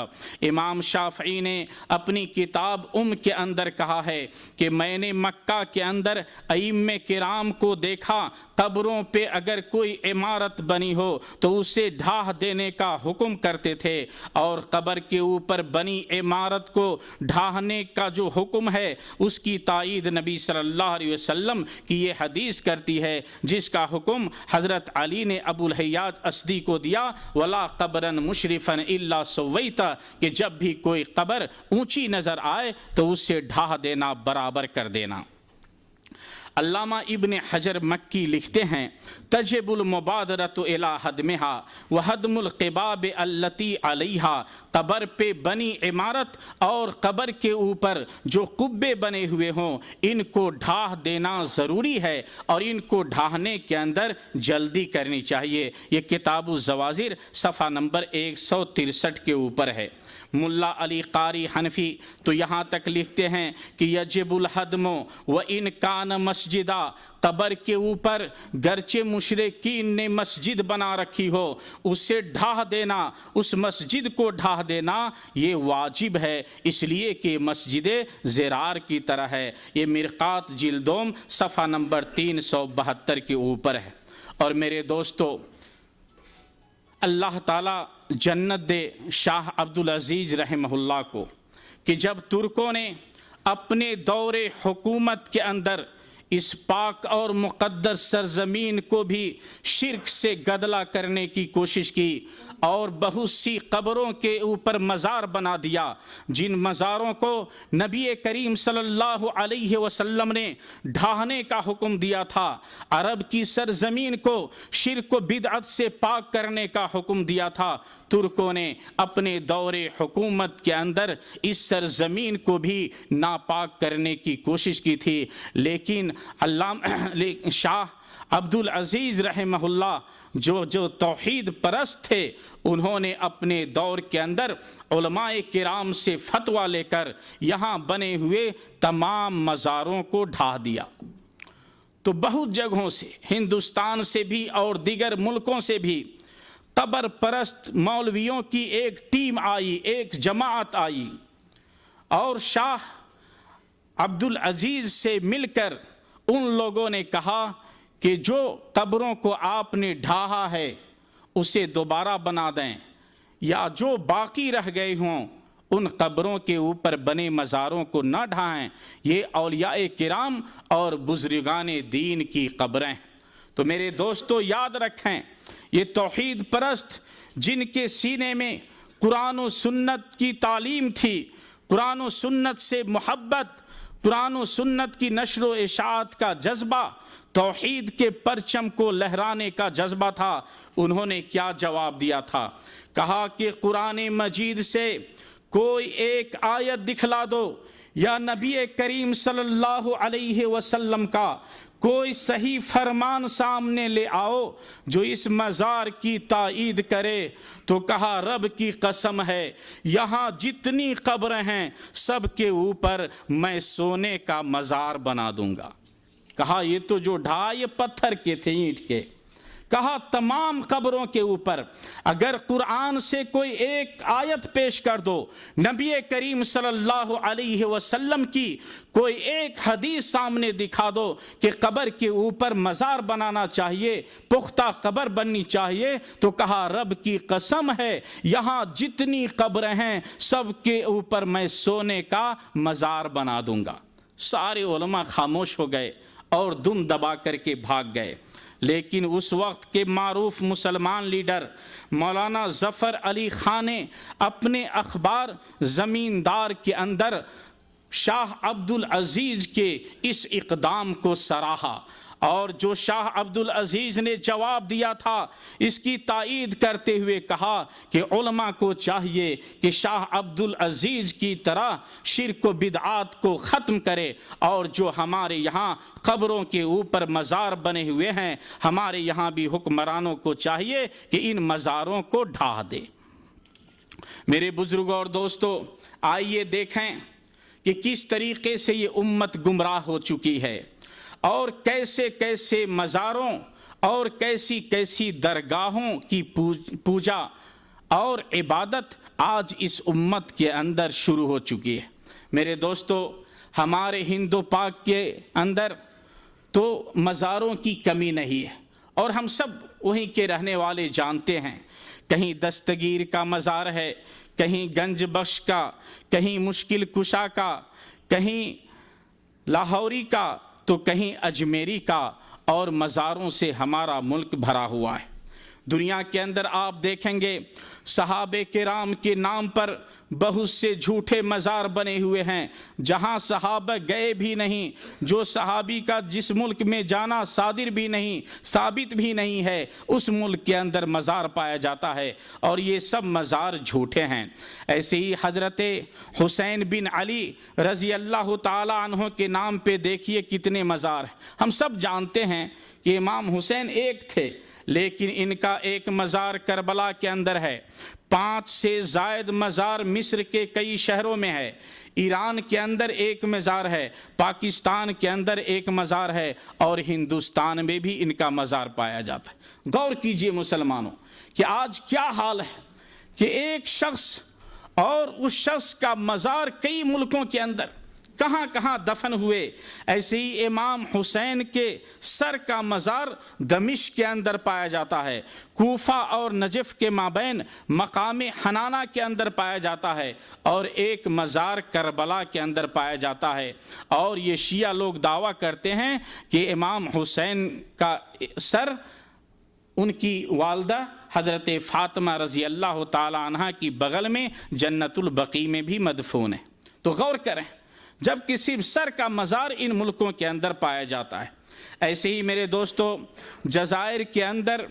امام شافعی نے اپنی کتاب کے اندر کہا ہے کہ میں نے مکہ کے اندر ائمہ کرام کو دیکھا، قبروں پہ اگر کوئی عمارت بنی ہو تو اسے ڈھا دینے کا حکم کرتے تھے، اور قبر کے اوپر بنی عمارت کو ڈھانے کا جو حکم ہے اس کی تائید نبی صلی اللہ علیہ وسلم کی یہ حدیث کرتی ہے، جس کا حکم حضرت علی نے ابو الحیاج اسدی کو دیا ولا قبرن مشرفن الا سویتا، کہ جب بھی کوئی قبر اونچی نظر آئے تو اس سے ڈھا دینا، برابر کر دینا۔ علامہ ابن حجر مکی لکھتے ہیں تجب المبادرۃ الی ہدمها وہدم القباب التی علیہا، قبر پہ بنی عمارت اور قبر کے اوپر جو قبے بنے ہوئے ہوں ان کو ڈھا دینا ضروری ہے، اور ان کو ڈھانے کے اندر جلدی کرنی چاہیے۔ یہ کتاب الزواجر صفحہ نمبر 163 کے اوپر ہے۔ ملا علی قاری حنفی تو یہاں تک لکھتے ہیں کہ یجب الحدم و ان کان مسجدہ، قبر کے اوپر گرچہ مشرکین نے مسجد بنا رکھی ہو اسے ڈھا دینا، اس مسجد کو ڈھا دینا یہ واجب ہے، اس لیے کہ مسجد زرار کی طرح ہے۔ یہ مرقات جلدوم صفحہ نمبر 372 کے اوپر ہے۔ اور میرے دوستو، اللہ تعالیٰ جنت دے شاہ عبدالعزیز رحمہ اللہ کو کہ جب ترکوں نے اپنے دور حکومت کے اندر اس پاک اور مقدس سرزمین کو بھی شرک سے گدلا کرنے کی کوشش کی اور بہت سی قبروں کے اوپر مزار بنا دیا، جن مزاروں کو نبی کریم صلی اللہ علیہ وسلم نے ڈھانے کا حکم دیا تھا، عرب کی سرزمین کو شرک و بدعت سے پاک کرنے کا حکم دیا تھا، ترکوں نے اپنے دور حکومت کے اندر اس سرزمین کو بھی ناپاک کرنے کی کوشش کی تھی، لیکن شاہ عبدالعزیز رحمہ اللہ جو توحید پرست تھے، انہوں نے اپنے دور کے اندر علماء کرام سے فتویٰ لے کر یہاں بنے ہوئے تمام مزاروں کو ڈھا دیا۔ تو بہت جگہوں سے، ہندوستان سے بھی اور دیگر ملکوں سے بھی قبر پرست مولویوں کی ایک ٹیم آئی، ایک جماعت آئی اور شاہ عبدالعزیز سے مل کر ان لوگوں نے کہا کہ جو قبروں کو آپ نے ڈھاہا ہے اسے دوبارہ بنا دیں، یا جو باقی رہ گئے ہوں ان قبروں کے اوپر بنے مزاروں کو نہ ڈھائیں، یہ اولیاء کرام اور بزرگان دین کی قبریں۔ تو میرے دوستو یاد رکھیں، یہ توحید پرست جن کے سینے میں قرآن و سنت کی تعلیم تھی، قرآن و سنت سے محبت، قرآن و سنت کی نشر و اشاعت کا جذبہ، توحید کے پرچم کو لہرانے کا جذبہ تھا، انہوں نے کیا جواب دیا تھا؟ کہا کہ قرآن مجید سے کوئی ایک آیت دکھلا دو یا نبی کریم صلی اللہ علیہ وسلم کا کوئی صحیح فرمان سامنے لے آؤ جو اس مزار کی تائید کرے۔ تو کہا رب کی قسم ہے یہاں جتنی قبریں ہیں سب کے اوپر میں سونے کا مزار بنا دوں گا۔ کہا یہ تو جو ڈھا یہ پتھر کے تھے، اینٹ کے۔ کہا تمام قبروں کے اوپر اگر قرآن سے کوئی ایک آیت پیش کر دو، نبی کریم صلی اللہ علیہ وسلم کی کوئی ایک حدیث سامنے دکھا دو کہ قبر کے اوپر مزار بنانا چاہیے، پختہ قبر بننی چاہیے، تو کہا رب کی قسم ہے یہاں جتنی قبریں ہیں سب کے اوپر میں سونے کا مزار بنا دوں گا۔ سارے علماء خاموش ہو گئے اور دم دبا کر کے بھاگ گئے۔ لیکن اس وقت کے معروف مسلمان لیڈر مولانا ظفر علی خان نے اپنے اخبار زمیندار کے اندر شاہ عبدالعزیز کے اس اقدام کو سراہا، اور جو شاہ عبدالعزیز نے جواب دیا تھا اس کی تائید کرتے ہوئے کہا کہ علماء کو چاہیے کہ شاہ عبدالعزیز کی طرح شرک و بدعات کو ختم کرے، اور جو ہمارے یہاں قبروں کے اوپر مزار بنے ہوئے ہیں ہمارے یہاں بھی حکمرانوں کو چاہیے کہ ان مزاروں کو ڈھا دے۔ میرے بزرگوں اور دوستو، آئیے دیکھیں کہ کس طریقے سے یہ امت گمراہ ہو چکی ہے، اور کیسے کیسے مزاروں اور کیسی کیسی درگاہوں کی پوجا اور عبادت آج اس امت کے اندر شروع ہو چکی ہے۔ میرے دوستو، ہمارے ہندو پاک کے اندر تو مزاروں کی کمی نہیں ہے، اور ہم سب وہیں کے رہنے والے جانتے ہیں، کہیں دستگیر کا مزار ہے، کہیں گنج بخش کا، کہیں مشکل کشا کا، کہیں لاہوری کا، تو کہیں اجمیری کا، اور مزاروں سے ہمارا ملک بھرا ہوا ہے۔ دنیا کے اندر آپ دیکھیں گے صحابہ کرام کے نام پر بہت سے جھوٹے مزار بنے ہوئے ہیں، جہاں صحابہ گئے بھی نہیں، جو صحابی کا جس ملک میں جانا صادر بھی نہیں، ثابت بھی نہیں ہے، اس ملک کے اندر مزار پایا جاتا ہے، اور یہ سب مزار جھوٹے ہیں۔ ایسے ہی حضرت حسین بن علی رضی اللہ تعالی عنہ کے نام پہ دیکھیے کتنے مزار ہیں۔ ہم سب جانتے ہیں کہ امام حسین ایک تھے، لیکن ان کا ایک مزار کربلا کے اندر ہے، 5 سے زائد مزار مصر کے کئی شہروں میں ہے، ایران کے اندر ایک مزار ہے، پاکستان کے اندر ایک مزار ہے، اور ہندوستان میں بھی ان کا مزار پایا جاتا ہے۔ غور کیجئے مسلمانوں کہ آج کیا حال ہے کہ ایک شخص اور اس شخص کا مزار کئی ملکوں کے اندر کہاں کہاں دفن ہوئے۔ ایسے ہی امام حسین کے سر کا مزار دمشق کے اندر پایا جاتا ہے، کوفہ اور نجف کے مابین مقام حنانہ کے اندر پایا جاتا ہے، اور ایک مزار کربلا کے اندر پایا جاتا ہے۔ اور یہ شیعہ لوگ دعویٰ کرتے ہیں کہ امام حسین کا سر ان کی والدہ حضرت فاطمہ رضی اللہ تعالی عنہ کی بغل میں جنت البقیع میں بھی مدفون ہے۔ تو غور کریں، جب کہ صرف سر کا مزار ان ملکوں کے اندر پایا جاتا ہے۔ ایسے ہی میرے دوستو، جزائر کے اندر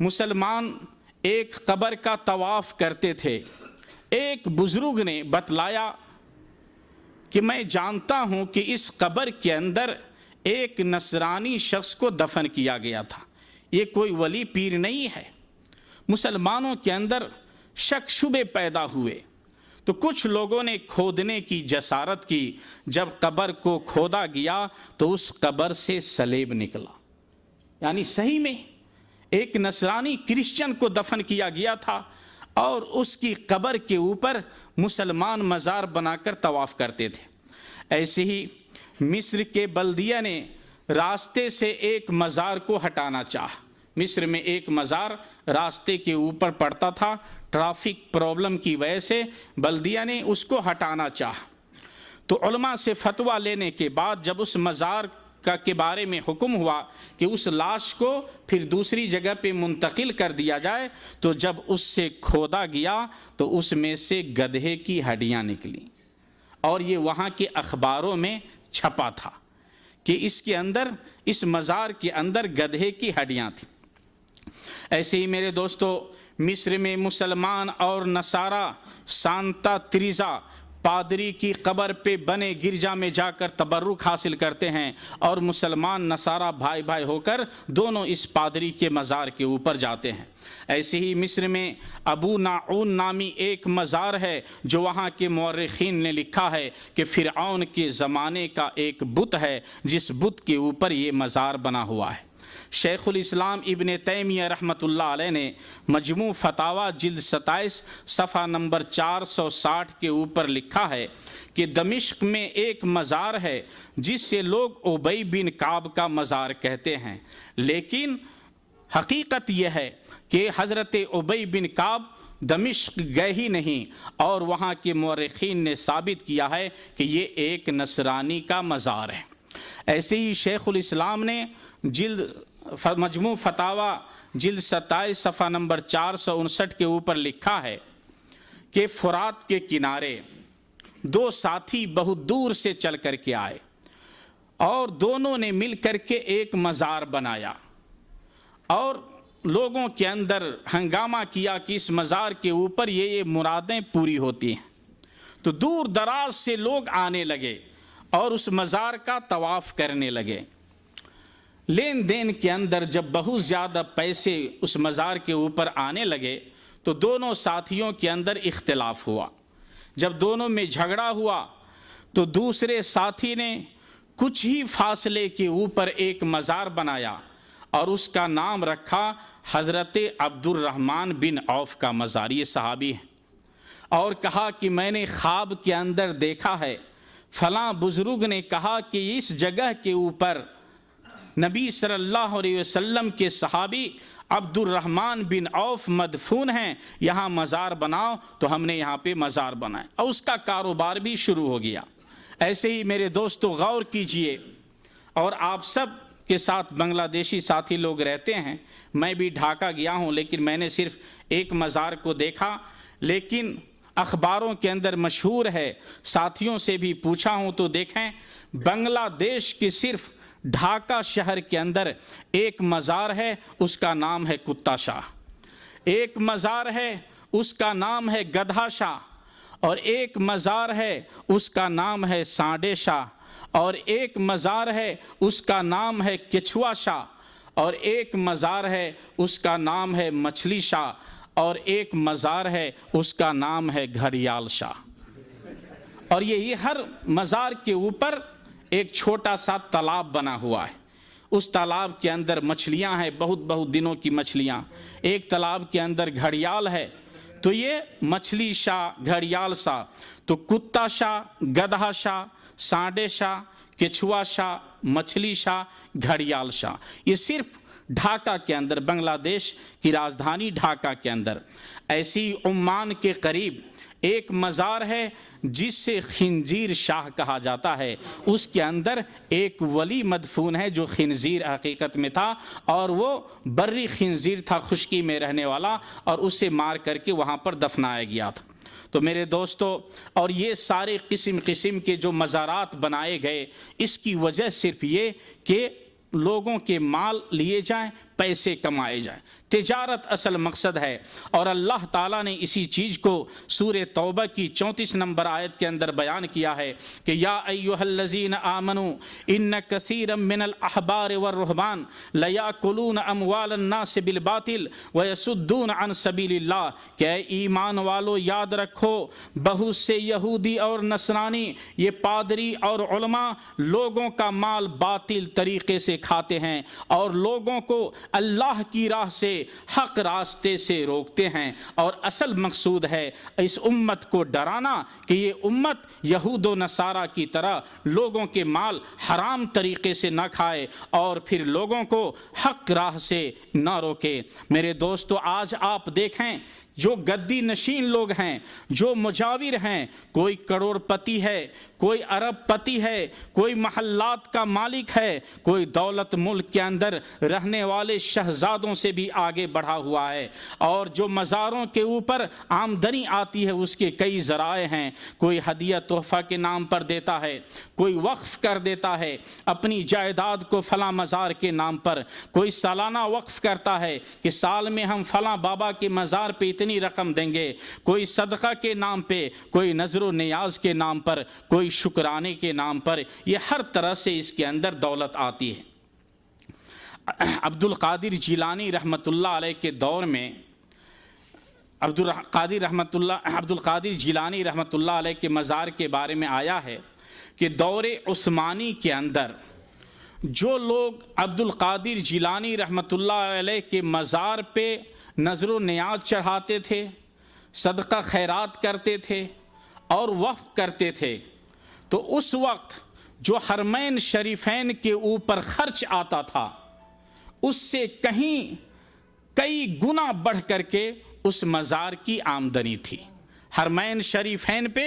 مسلمان ایک قبر کا طواف کرتے تھے۔ ایک بزرگ نے بتلایا کہ میں جانتا ہوں کہ اس قبر کے اندر ایک نصرانی شخص کو دفن کیا گیا تھا، یہ کوئی ولی پیر نہیں ہے۔ مسلمانوں کے اندر شک شبے پیدا ہوئے، تو کچھ لوگوں نے کھودنے کی جسارت کی۔ جب قبر کو کھودا گیا تو اس قبر سے صلیب نکلا، یعنی صحیح میں ایک نصرانی کرسچن کو دفن کیا گیا تھا، اور اس کی قبر کے اوپر مسلمان مزار بنا کر طواف کرتے تھے۔ ایسے ہی مصر کے بلدیہ نے راستے سے ایک مزار کو ہٹانا چاہا۔ مصر میں ایک مزار راستے کے اوپر پڑتا تھا، ٹرافک پرابلم کی وجہ سے بلدیہ نے اس کو ہٹانا چاہا۔ تو علماء سے فتویٰ لینے کے بعد جب اس مزار کے بارے میں حکم ہوا کہ اس لاش کو پھر دوسری جگہ پہ منتقل کر دیا جائے، تو جب اس سے کھودا گیا تو اس میں سے گدھے کی ہڈیاں نکلیں، اور یہ وہاں کے اخباروں میں چھپا تھا کہ اس کے اندر، اس مزار کے اندر گدھے کی ہڈیاں تھیں۔ ایسے ہی میرے دوستو، مصر میں مسلمان اور نصارہ سانتا تریزا پادری کی قبر پہ بنے گرجا میں جا کر تبرک حاصل کرتے ہیں، اور مسلمان نصارہ بھائی بھائی ہو کر دونوں اس پادری کے مزار کے اوپر جاتے ہیں۔ ایسے ہی مصر میں ابو ناعون نامی ایک مزار ہے، جو وہاں کے مورخین نے لکھا ہے کہ فرعون کے زمانے کا ایک بت ہے، جس بت کے اوپر یہ مزار بنا ہوا ہے۔ شیخ الاسلام ابن تیمیہ رحمۃ اللہ علیہ نے مجموع فتاویٰ جلد 27 صفحہ نمبر 460 کے اوپر لکھا ہے کہ دمشق میں ایک مزار ہے جس سے لوگ ابی بن کعب کا مزار کہتے ہیں، لیکن حقیقت یہ ہے کہ حضرت ابی بن کعب دمشق گئے ہی نہیں، اور وہاں کے مورخین نے ثابت کیا ہے کہ یہ ایک نصرانی کا مزار ہے۔ ایسے ہی شیخ الاسلام نے مجموع فتاویٰ جلد 27 صفحہ نمبر 459 کے اوپر لکھا ہے کہ فرات کے کنارے دو ساتھی بہت دور سے چل کر کے آئے، اور دونوں نے مل کر کے ایک مزار بنایا، اور لوگوں کے اندر ہنگامہ کیا کہ اس مزار کے اوپر یہ مرادیں پوری ہوتی ہیں۔ تو دور دراز سے لوگ آنے لگے اور اس مزار کا طواف کرنے لگے۔ لین دین کے اندر جب بہت زیادہ پیسے اس مزار کے اوپر آنے لگے تو دونوں ساتھیوں کے اندر اختلاف ہوا۔ جب دونوں میں جھگڑا ہوا تو دوسرے ساتھی نے کچھ ہی فاصلے کے اوپر ایک مزار بنایا اور اس کا نام رکھا حضرت عبد الرحمن بن عوف کا مزار، یہ صحابی ہیں، اور کہا کہ میں نے خواب کے اندر دیکھا ہے، فلاں بزرگ نے کہا کہ اس جگہ کے اوپر نبی صلی اللہ علیہ وسلم کے صحابی عبد الرحمن بن عوف مدفون ہیں، یہاں مزار بناؤ، تو ہم نے یہاں پہ مزار بنائے، اور اس کا کاروبار بھی شروع ہو گیا۔ ایسے ہی میرے دوستو غور کیجئے، اور آپ سب کے ساتھ بنگلہ دیشی ساتھی لوگ رہتے ہیں، میں بھی ڈھاکہ گیا ہوں، لیکن میں نے صرف ایک مزار کو دیکھا، لیکن اخباروں کے اندر مشہور ہے، ساتھیوں سے بھی پوچھا ہوں تو دیکھیں بنگلہ دیش کی صرف ڈھاکہ شہر کے اندر ایک مزار ہے، اس کا نام ہے کتا شاہ، ایک مزار ہے اس کا نام ہے گدھا شاہ، اور ایک مزار ہے اس کا نام ہے سانڈے شاہ، اور ایک مزار ہے اس کا نام ہے کچھوا شاہ، اور ایک مزار ہے اس کا نام ہے مچھلی شاہ، اور ایک مزار ہے اس کا نام ہے گھڑیال شاہ، اور یہ ہر مزار کے اوپر ایک چھوٹا سا تالاب بنا ہوا ہے، اس تالاب کے اندر مچھلیاں ہیں، بہت دنوں کی مچھلیاں، ایک تالاب کے اندر گھڑیال ہے، تو یہ مچھلی شاہ، گھڑیال شاہ، تو کتا شاہ، گدھا شاہ، سانڈے شاہ، کچھوا شاہ، مچھلی شاہ، گھڑیال شاہ، یہ صرف ڈھاکہ کے اندر، بنگلہ دیش کی راجدھانی ڈھاکہ کے اندر۔ ایسی عمان کے قریب ایک مزار ہے جس سے خنزیر شاہ کہا جاتا ہے، اس کے اندر ایک ولی مدفون ہے جو خنزیر حقیقت میں تھا، اور وہ بری خنزیر تھا، خشکی میں رہنے والا، اور اسے مار کر کے وہاں پر دفنایا گیا تھا۔ تو میرے دوستو، اور یہ سارے قسم کے جو مزارات بنائے گئے، اس کی وجہ صرف یہ کہ لوگوں کے مال لیے جائیں، پیسے کمائے جائیں، تجارت اصل مقصد ہے۔ اور اللہ تعالیٰ نے اسی چیز کو سورہ توبہ کی 34 نمبر آیت کے اندر بیان کیا ہے کہ یا ایھا الذین آمنوا ان کثیرا من الاحبار والرہبان لیاکلون اموال الناس بالباطل ویصدون عن سبیل اللہ، کہ اے ایمان والو یاد رکھو بہت سے یہودی اور نصرانی، یہ پادری اور علماء لوگوں کا مال باطل طریقے سے کھاتے ہیں اور لوگوں کو اللہ کی راہ سے، حق راستے سے روکتے ہیں، اور اصل مقصود ہے اس امت کو ڈرانا کہ یہ امت یہود و نصارہ کی طرح لوگوں کے مال حرام طریقے سے نہ کھائے اور پھر لوگوں کو حق راہ سے نہ روکے۔ میرے دوستو، آج آپ دیکھیں جو گدی نشین لوگ ہیں، جو مجاور ہیں، کوئی کروڑ پتی ہے، کوئی ارب پتی ہے، کوئی محلات کا مالک ہے، کوئی دولت ملک کے اندر رہنے والے شہزادوں سے بھی آگے بڑھا ہوا ہے، اور جو مزاروں کے اوپر آمدنی آتی ہے اس کے کئی ذرائع ہیں، کوئی ہدیہ تحفہ کے نام پر دیتا ہے، کوئی وقف کر دیتا ہے اپنی جائیداد کو فلاں مزار کے نام پر، کوئی سالانہ وقف کرتا ہے کہ سال میں ہم فلاں بابا کے مزار پہ اتنی رقم دیں گے، کوئی صدقہ کے نام پہ، کوئی نظر و نیاز کے نام پر، کوئی شکرانے کے نام پر، یہ ہر طرح سے اس کے اندر دولت آتی ہے۔ عبد القادر جیلانی رحمۃ اللہ علیہ کے دور میں، عبد القادر جیلانی رحمۃ اللہ علیہ کے مزار کے بارے میں آیا ہے کہ دور عثمانی کے اندر جو لوگ عبد القادر جیلانی رحمۃ اللہ علیہ کے مزار پہ نظر و نیاز چڑھاتے تھے، صدقہ خیرات کرتے تھے اور وقف کرتے تھے، تو اس وقت جو حرمین شریفین کے اوپر خرچ آتا تھا اس سے کئی گنا بڑھ کر کے اس مزار کی آمدنی تھی۔ حرمین شریفین پہ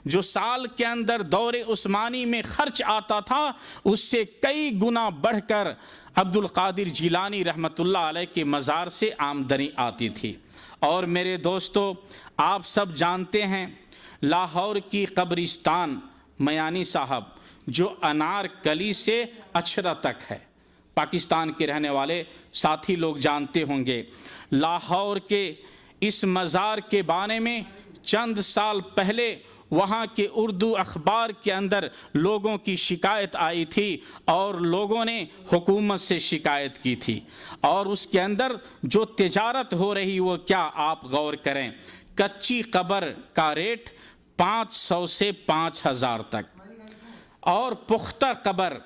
جو سال کے اندر دور عثمانی میں خرچ آتا تھا اس سے کئی گنا بڑھ کر عبد القادر جیلانی رحمۃ اللہ علیہ کے مزار سے آمدنی آتی تھی۔ اور میرے دوستو، آپ سب جانتے ہیں لاہور کی قبرستان میانی صاحب جو انار کلی سے اچھرا تک ہے، پاکستان کے رہنے والے ساتھی لوگ جانتے ہوں گے۔ لاہور کے اس مزار کے بارے میں چند سال پہلے وہاں کے اردو اخبار کے اندر لوگوں کی شکایت آئی تھی اور لوگوں نے حکومت سے شکایت کی تھی، اور اس کے اندر جو تجارت ہو رہی وہ کیا، آپ غور کریں، کچی قبر کا ریٹ 500 سے 5000 تک، اور پختہ قبر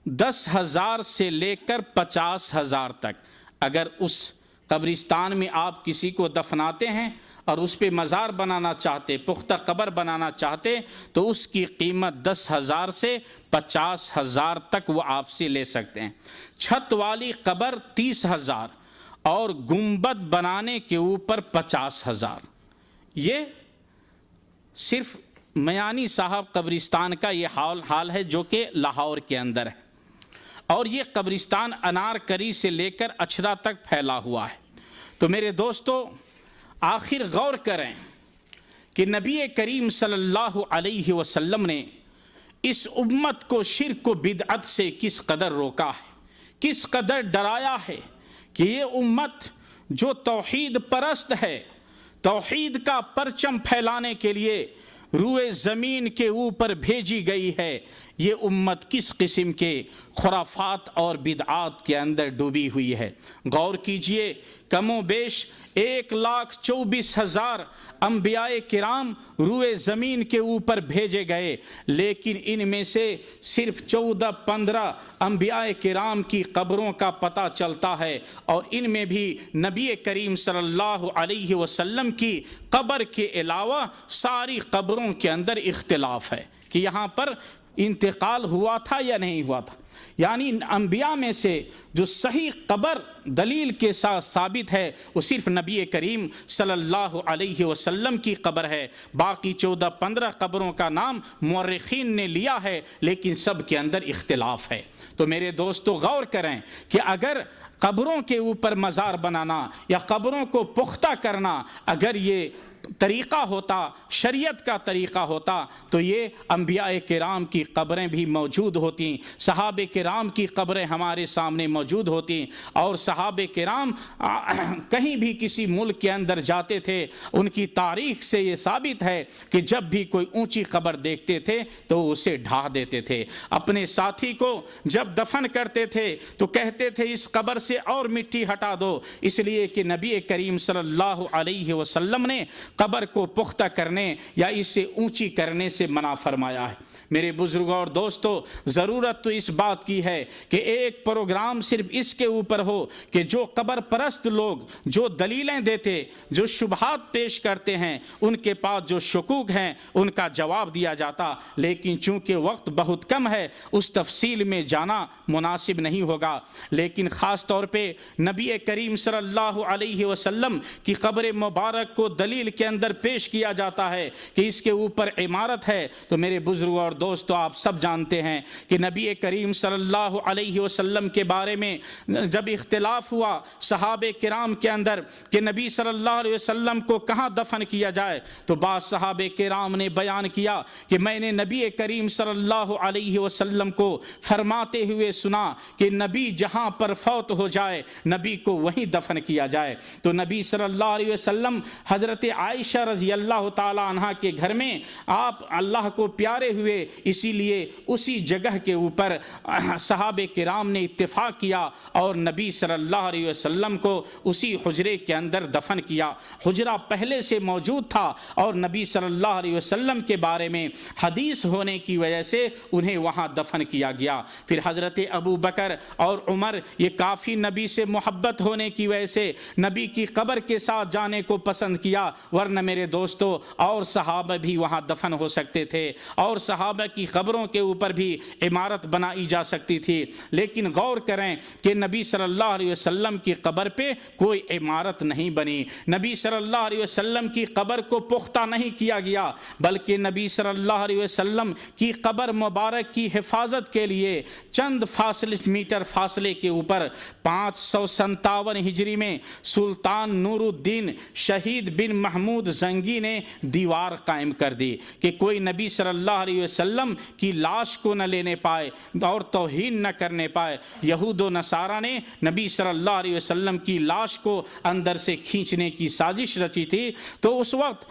10,000 سے لے کر 50,000 تک۔ اگر اس قبرستان میں آپ کسی کو دفناتے ہیں اور اس پہ مزار بنانا چاہتے، پختہ قبر بنانا چاہتے، تو اس کی قیمت 10,000 سے 50,000 تک وہ آپ سے لے سکتے ہیں۔ چھت والی قبر 30,000 اور گنبد بنانے کے اوپر 50,000۔ یہ صرف میانی صاحب قبرستان کا یہ حال ہے جو کہ لاہور کے اندر ہے، اور یہ قبرستان انارکلی سے لے کر اچھرا تک پھیلا ہوا ہے۔ تو میرے دوستو، آخر غور کریں کہ نبی کریم صلی اللہ علیہ وسلم نے اس امت کو شرک و بدعت سے کس قدر روکا ہے، کس قدر ڈرایا ہے کہ یہ امت جو توحید پرست ہے، توحید کا پرچم پھیلانے کے لیے روئے زمین کے اوپر بھیجی گئی ہے، یہ امت کس قسم کے خرافات اور بدعات کے اندر ڈوبی ہوئی ہے۔ غور کیجئے، کم و بیش 1,24,000 انبیاء کرام روئے زمین کے اوپر بھیجے گئے، لیکن ان میں سے صرف 14-15 انبیاء کرام کی قبروں کا پتہ چلتا ہے، اور ان میں بھی نبی کریم صلی اللہ علیہ وسلم کی قبر کے علاوہ ساری قبروں کے اندر اختلاف ہے کہ یہاں پر انتقال ہوا تھا یا نہیں ہوا تھا۔ یعنی انبیاء میں سے جو صحیح قبر دلیل کے ساتھ ثابت ہے وہ صرف نبی کریم صلی اللہ علیہ وسلم کی قبر ہے۔ باقی 14-15 قبروں کا نام مورخین نے لیا ہے، لیکن سب کے اندر اختلاف ہے۔ تو میرے دوستو غور کریں کہ اگر قبروں کے اوپر مزار بنانا یا قبروں کو پختہ کرنا اگر یہ طریقہ ہوتا، شریعت کا طریقہ ہوتا، تو یہ انبیاء کرام کی قبریں بھی موجود ہوتیں، صحابہ کرام کی قبریں ہمارے سامنے موجود ہوتیں، اور صحابہ کرام کہیں بھی کسی ملک کے اندر جاتے تھے، ان کی تاریخ سے یہ ثابت ہے کہ جب بھی کوئی اونچی قبر دیکھتے تھے تو اسے ڈھا دیتے تھے۔ اپنے ساتھی کو جب دفن کرتے تھے تو کہتے تھے اس قبر سے اور مٹی ہٹا دو، اس لیے کہ نبی کریم صلی اللہ علیہ وسلم نے قبر کو پختہ کرنے یا اسے اونچی کرنے سے منع فرمایا ہے۔ میرے بزرگوں اور دوستو، ضرورت تو اس بات کی ہے کہ ایک پروگرام صرف اس کے اوپر ہو کہ جو قبر پرست لوگ جو دلیلیں دیتے، جو شبہات پیش کرتے ہیں، ان کے پاس جو شکوک ہیں ان کا جواب دیا جاتا، لیکن چونکہ وقت بہت کم ہے اس تفصیل میں جانا مناسب نہیں ہوگا۔ لیکن خاص طور پہ نبی کریم صلی اللہ علیہ وسلم کی قبر مبارک کو دلیل کے اندر پیش کیا جاتا ہے کہ اس کے اوپر عمارت ہے، تو میرے بزرگوں اور دوستو آپ سب جانتے ہیں کہ نبی کریم صلی اللہ علیہ وسلم کے بارے میں جب اختلاف ہوا صحابہ کرام کے اندر کہ نبی صلی اللہ علیہ وسلم کو کہاں دفن کیا جائے، تو بعض صحابہ کرام نے بیان کیا کہ میں نے نبی کریم صلی اللہ علیہ وسلم کو فرماتے ہوئے سنا کہ نبی جہاں پر فوت ہو جائے نبی کو وہیں دفن کیا جائے۔ تو نبی صلی اللہ علیہ وسلم حضرت عائشہ رضی اللہ تعالی عنہ کے گھر میں آپ اللہ کو پیارے ہوئے، اسی لیے اسی جگہ کے اوپر صحابہ کرام نے اتفاق کیا اور نبی صلی اللہ علیہ وسلم کو اسی حجرے کے اندر دفن کیا۔ حجرہ پہلے سے موجود تھا اور نبی صلی اللہ علیہ وسلم کے بارے میں حدیث ہونے کی وجہ سے انہیں وہاں دفن کیا گیا۔ پھر حضرت ابو بکر اور عمر یہ کافی نبی سے محبت ہونے کی وجہ سے نبی کی قبر کے ساتھ جانے کو پسند کیا، ورنہ میرے دوستو اور صحابہ بھی وہاں دفن ہو سکتے تھے اور صحابہ کی قبروں کے اوپر بھی عمارت بنائی جا سکتی تھی، لیکن غور کریں کہ نبی صلی اللہ علیہ وسلم کی قبر پہ کوئی عمارت نہیں بنی، نبی صلی اللہ علیہ وسلم کی قبر کو پختہ نہیں کیا گیا، بلکہ نبی صلی اللہ علیہ وسلم کی قبر مبارک کی حفاظت کے لیے چند میٹر فاصلے کے اوپر 557 ہجری میں سلطان نور الدین شہید بن محمود زنگی نے دیوار قائم کر دی کہ کوئی نبی صلی اللہ علیہ وسلم کی لاش کو نہ لینے پائے اور توہین نہ کرنے پائے۔ یہود و نصارہ نے نبی صلی اللہ علیہ وسلم کی لاش کو اندر سے کھینچنے کی سازش رچی تھی، تو اس وقت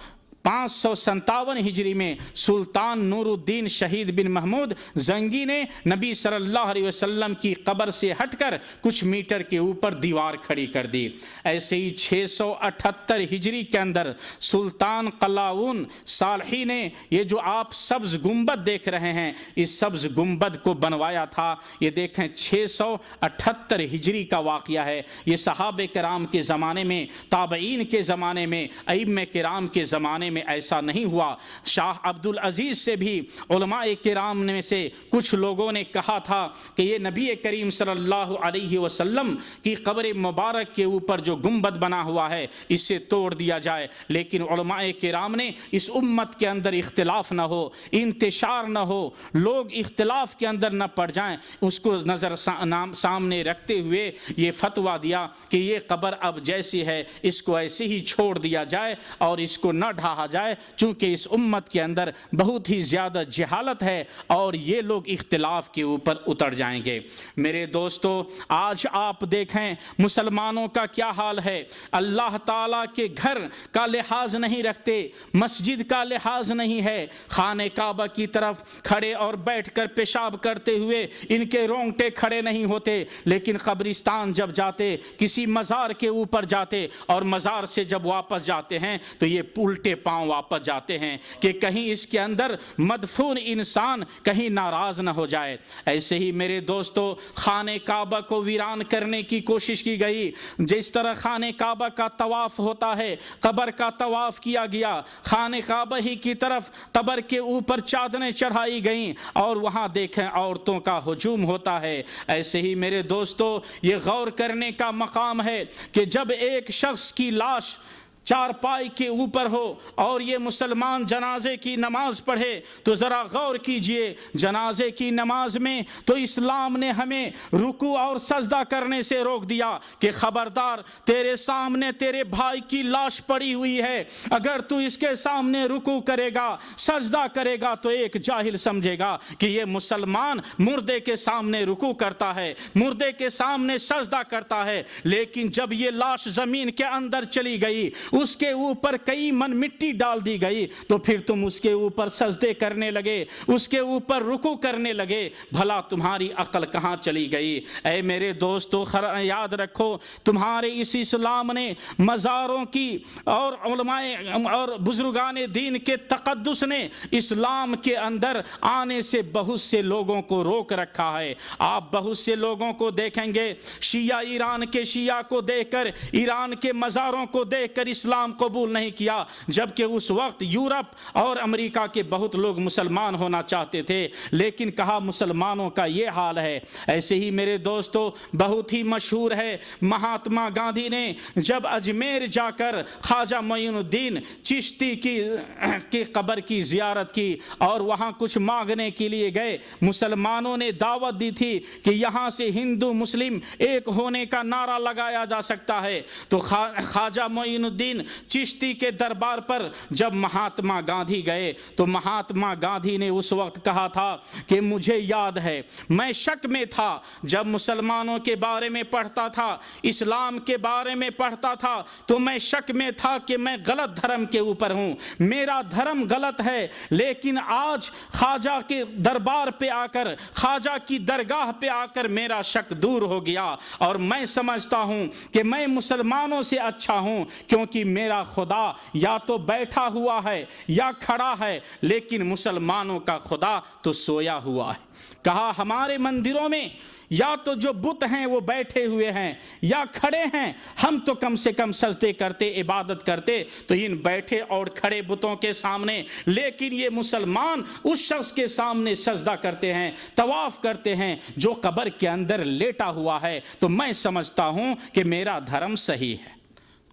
557 ہجری میں سلطان نور الدین شہید بن محمود زنگی نے نبی صلی اللہ علیہ وسلم کی قبر سے ہٹ کر کچھ میٹر کے اوپر دیوار کھڑی کر دی۔ ایسے ہی 678 ہجری کے اندر سلطان قلاؤن صالحی نے یہ جو آپ سبز گنبد دیکھ رہے ہیں اس سبز گنبد کو بنوایا تھا۔ یہ دیکھیں 678 ہجری کا واقعہ ہے۔ یہ صحابہ کرام کے زمانے میں، تابعین کے زمانے میں، ائمہ کرام کے زمانے میں ایسا نہیں ہوا۔ شاہ عبد العزیز سے بھی علماء کرام میں سے کچھ لوگوں نے کہا تھا کہ یہ نبی کریم صلی اللہ علیہ وسلم کی قبر مبارک کے اوپر جو گنبد بنا ہوا ہے اسے توڑ دیا جائے، لیکن علماء کرام نے اس امت کے اندر اختلاف نہ ہو، انتشار نہ ہو، لوگ اختلاف کے اندر نہ پڑ جائیں، اس کو نظر سامنے رکھتے ہوئے یہ فتویٰ دیا کہ یہ قبر اب جیسی ہے اس کو ایسے ہی چھوڑ دیا جائے اور اس کو نہ ڈھا کہا جائے چونکہ اس امت کے اندر بہت ہی زیادہ جہالت ہے اور یہ لوگ اختلاف کے اوپر اتر جائیں گے۔ میرے دوستو، آج آپ دیکھیں مسلمانوں کا کیا حال ہے، اللہ تعالیٰ کے گھر کا لحاظ نہیں رکھتے، مسجد کا لحاظ نہیں ہے، خانہ کعبہ کی طرف کھڑے اور بیٹھ کر پیشاب کرتے ہوئے ان کے رونگٹے کھڑے نہیں ہوتے، لیکن قبرستان جب جاتے، کسی مزار کے اوپر جاتے اور مزار سے جب واپس جاتے ہیں تو یہ الٹے پاؤں واپس جاتے ہیں کہ کہیں اس کے اندر مدفون انسان کہیں ناراض نہ ہو جائے۔ ایسے ہی میرے دوستو، خانہ کعبہ کو ویران کرنے کی کوشش کی گئی، جس طرح خانہ کعبہ کا طواف ہوتا ہے، قبر کا طواف کیا گیا، خانہ کعبہ ہی کی طرف قبر کے اوپر چادریں چڑھائی گئیں اور وہاں دیکھیں عورتوں کا ہجوم ہوتا ہے۔ ایسے ہی میرے دوستو، یہ غور کرنے کا مقام ہے کہ جب ایک شخص کی لاش چارپائی کے اوپر ہو اور یہ مسلمان جنازے کی نماز پڑھے تو ذرا غور کیجئے، جنازے کی نماز میں تو اسلام نے ہمیں رکوع اور سجدہ کرنے سے روک دیا کہ خبردار، تیرے سامنے تیرے بھائی کی لاش پڑی ہوئی ہے، اگر تو اس کے سامنے رکوع کرے گا، سجدہ کرے گا تو ایک جاہل سمجھے گا کہ یہ مسلمان مردے کے سامنے رکوع کرتا ہے، مردے کے سامنے سجدہ کرتا ہے۔ لیکن جب یہ لاش زمین کے اندر چلی گئی، اس کے اوپر کئی من مٹی ڈال دی گئی، تو پھر تم اس کے اوپر سجدے کرنے لگے، اس کے اوپر رکوع کرنے لگے، بھلا تمہاری عقل کہاں چلی گئی؟ اے میرے دوستو، یاد رکھو، تمہارے اس اسلام نے مزاروں کی اور علماء اور بزرگان دین کے تقدس نے اسلام کے اندر آنے سے بہت سے لوگوں کو روک رکھا ہے۔ آپ بہت سے لوگوں کو دیکھیں گے، شیعہ ایران کے شیعہ کو دیکھ کر، ایران کے مزاروں کو دیکھ کر اسلام قبول نہیں کیا، جبکہ اس وقت یورپ اور امریکہ کے بہت لوگ مسلمان ہونا چاہتے تھے، لیکن کہا مسلمانوں کا یہ حال ہے۔ ایسے ہی میرے دوستو، بہت ہی مشہور ہے، مہاتما گاندھی نے جب اجمیر جا کر خواجہ معین الدین چشتی کی قبر کی زیارت کی اور وہاں کچھ مانگنے کے لیے گئے، مسلمانوں نے دعوت دی تھی کہ یہاں سے ہندو مسلم ایک ہونے کا نعرہ لگایا جا سکتا ہے، تو خواجہ معین الدین چشتی کے دربار پر جب مہاتما گاندھی گئے تو مہاتما گاندھی نے اس وقت کہا تھا کہ مجھے یاد ہے، میں شک میں تھا جب مسلمانوں کے بارے میں پڑھتا تھا، اسلام کے بارے میں پڑھتا تھا، تو میں شک میں تھا کہ میں غلط دھرم کے اوپر ہوں، میرا دھرم غلط ہے، لیکن آج خواجہ کے دربار پہ آ کر، خواجہ کی درگاہ پہ آ کر میرا شک دور ہو گیا اور میں سمجھتا ہوں کہ میں مسلمانوں سے اچھا ہوں، کیونکہ میرا خدا یا تو بیٹھا ہوا ہے یا کھڑا ہے، لیکن مسلمانوں کا خدا تو سویا ہوا ہے۔ کہا ہمارے مندروں میں یا تو جو بت ہیں وہ بیٹھے ہوئے ہیں یا کھڑے ہیں، ہم تو کم سے کم سجدے کرتے، عبادت کرتے تو ان بیٹھے اور کھڑے بتوں کے سامنے، لیکن یہ مسلمان اس شخص کے سامنے سجدہ کرتے ہیں، طواف کرتے ہیں جو قبر کے اندر لیٹا ہوا ہے، تو میں سمجھتا ہوں کہ میرا دھرم صحیح ہے۔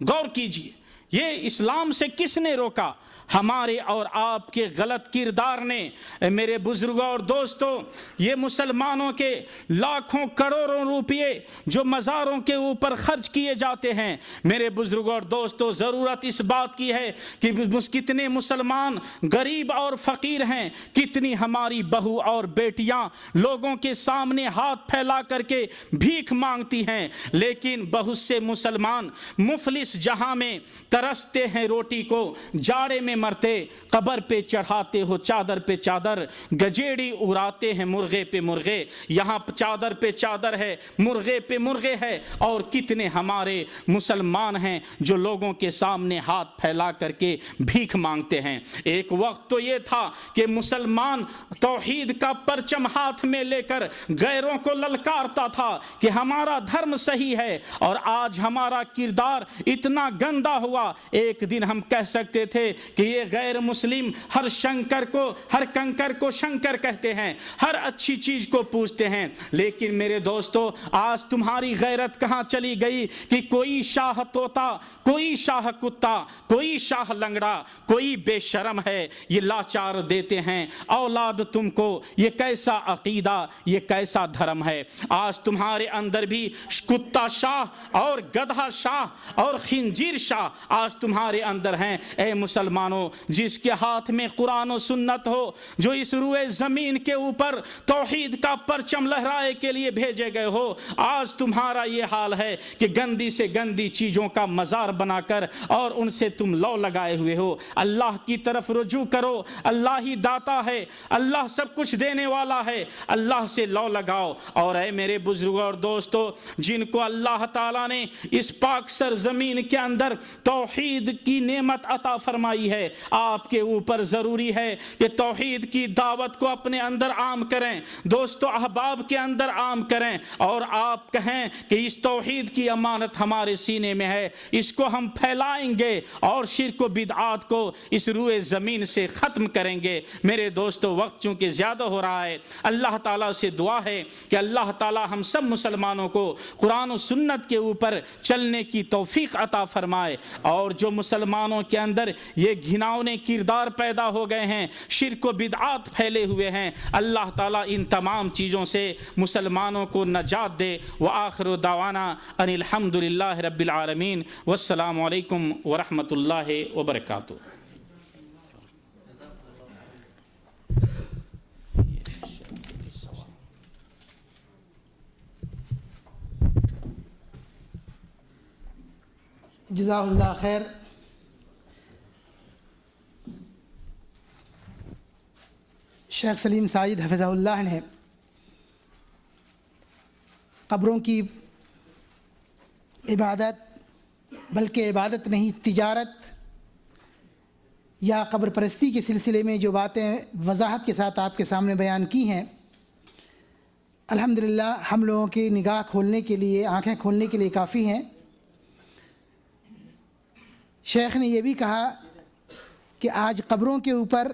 غور کیجئے، یہ اسلام سے کس نے روکا؟ ہمارے اور آپ کے غلط کردار نے۔ میرے بزرگوں اور دوستوں، یہ مسلمانوں کے لاکھوں کروڑوں روپئے جو مزاروں کے اوپر خرچ کیے جاتے ہیں، میرے بزرگوں اور دوستوں، ضرورت اس بات کی ہے کہ کتنے مسلمان غریب اور فقیر ہیں، کتنی ہماری بہو اور بیٹیاں لوگوں کے سامنے ہاتھ پھیلا کر کے بھیک مانگتی ہیں، لیکن بہت سے مسلمان مفلس جہاں میں ترستے ہیں روٹی کو، جاڑے میں مرتے، قبر پہ چڑھاتے ہو چادر پہ چادر، گجیڑی اڑاتے ہیں مرغے پہ مرغے، یہاں چادر پہ چادر ہے، مرغے پہ مرغے ہے، اور کتنے ہمارے مسلمان ہیں جو لوگوں کے سامنے ہاتھ پھیلا کر کے بھیک مانگتے ہیں۔ ایک وقت تو یہ تھا کہ مسلمان توحید کا پرچم ہاتھ میں لے کر غیروں کو للکارتا تھا کہ ہمارا دھرم صحیح ہے، اور آج ہمارا کردار اتنا گندا ہوا، ایک دن ہم کہہ سکتے تھے کہ یہ غیر مسلم ہر کنکر کو شنکر کہتے ہیں، ہر اچھی چیز کو پوچھتے ہیں، لیکن میرے دوستو آج تمہاری غیرت کہاں چلی گئی کہ کوئی شاہ طوطا، کوئی شاہ کتا، کوئی شاہ لنگڑا، کوئی بے شرم ہے، یہ لاچار دیتے ہیں اولاد تم کو۔ یہ کیسا عقیدہ، یہ کیسا دھرم ہے؟ آج تمہارے اندر بھی کتا شاہ اور گدھا شاہ اور خنزیر شاہ آج تمہارے اندر ہیں۔ اے مسلمان مسلمانوں، جس کے ہاتھ میں قرآن و سنت ہو، جو اس روئے زمین کے اوپر توحید کا پرچم لہرائے کے لیے بھیجے گئے ہو، آج تمہارا یہ حال ہے کہ گندی سے گندی چیزوں کا مزار بنا کر اور ان سے تم لو لگائے ہوئے ہو۔ اللہ کی طرف رجوع کرو، اللہ ہی داتا ہے، اللہ سب کچھ دینے والا ہے، اللہ سے لو لگاؤ۔ اور اے میرے بزرگوں اور دوستو، جن کو اللہ تعالیٰ نے اس پاک سرزمین کے اندر توحید کی نعمت عطا فرمائی ہے، آپ کے اوپر ضروری ہے کہ توحید کی دعوت کو اپنے اندر عام کریں، دوستو احباب کے اندر عام کریں، اور آپ کہیں کہ اس توحید کی امانت ہمارے سینے میں ہے، اس کو ہم پھیلائیں گے اور شرک و بدعات کو اس روئے زمین سے ختم کریں گے۔ میرے دوستو، وقت چونکہ زیادہ ہو رہا ہے، اللہ تعالیٰ سے دعا ہے کہ اللہ تعالیٰ ہم سب مسلمانوں کو قرآن و سنت کے اوپر چلنے کی توفیق عطا فرمائے، اور جو مسلمانوں کے اندر یہ گھناؤنے کردار پیدا ہو گئے ہیں، شرک و بدعات پھیلے ہوئے ہیں، اللہ تعالیٰ ان تمام چیزوں سے مسلمانوں کو نجات دے۔ وآخر دعوانا ان الحمد للہ رب العالمین، والسلام علیکم ورحمۃ اللہ وبرکاتہ۔ جزاک اللہ خیر۔ شیخ سلیم ساجد حفظہ اللہ نے قبروں کی عبادت، بلکہ عبادت نہیں تجارت یا قبر پرستی کے سلسلے میں جو باتیں وضاحت کے ساتھ آپ کے سامنے بیان کی ہیں، الحمدللہ ہم لوگوں کی نگاہ کھولنے کے لیے، آنکھیں کھولنے کے لیے کافی ہیں۔ شیخ نے یہ بھی کہا کہ آج قبروں کے اوپر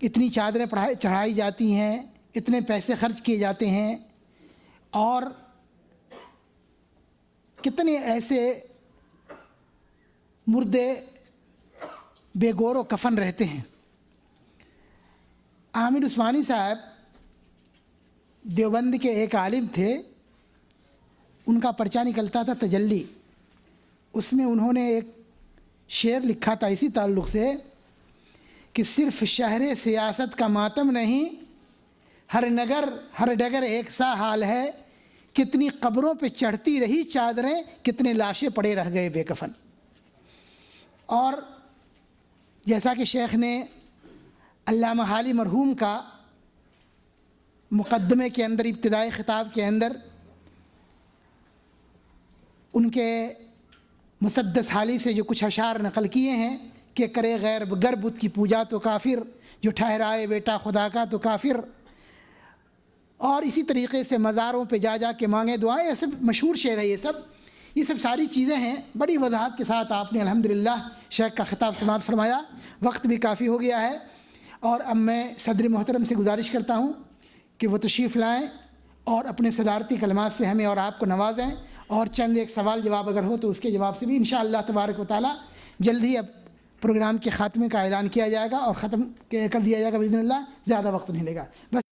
اتنی چادریں چڑھائی جاتی ہیں، اتنے پیسے خرچ کیے جاتے ہیں، اور کتنے ایسے مردے بے گور و کفن رہتے ہیں۔ عامر عثمانی صاحب دیوبند کے ایک عالم تھے، ان کا پرچہ نکلتا تھا تجلی، اس میں انہوں نے ایک شعر لکھا تھا اسی تعلق سے کہ صرف شہر سیاست کا ماتم نہیں، ہر نگر ہر ڈگر ایک سا حال ہے، کتنی قبروں پہ چڑھتی رہی چادریں، کتنے لاشیں پڑے رہ گئے بے کفن۔ اور جیسا کہ شیخ نے علامہ حالی مرحوم کا مقدمے کے اندر، ابتدائی خطاب کے اندر ان کے مسدس حالی سے جو کچھ اشعار نقل کیے ہیں کہ کرے غیر گر بت کی پوجا تو کافر، جو ٹھہرائے بیٹا خدا کا تو کافر، اور اسی طریقے سے مزاروں پہ جا جا کے مانگے دعائیں، یہ سب مشہور شعر ہے، یہ سب ساری چیزیں ہیں۔ بڑی وضاحت کے ساتھ آپ نے الحمدللہ شیخ کا خطاب سماعت فرمایا، وقت بھی کافی ہو گیا ہے، اور اب میں صدر محترم سے گزارش کرتا ہوں کہ وہ تشریف لائیں اور اپنے صدارتی کلمات سے ہمیں اور آپ کو نوازیں، اور چند ایک سوال جواب اگر ہو تو اس کے جواب سے بھی انشاءاللہ تبارک و تعالی جلد ہی اب پروگرام کے خاتمے کا اعلان کیا جائے گا اور ختم کر دیا جائے گا باذن اللہ، زیادہ وقت نہیں لے گا بس۔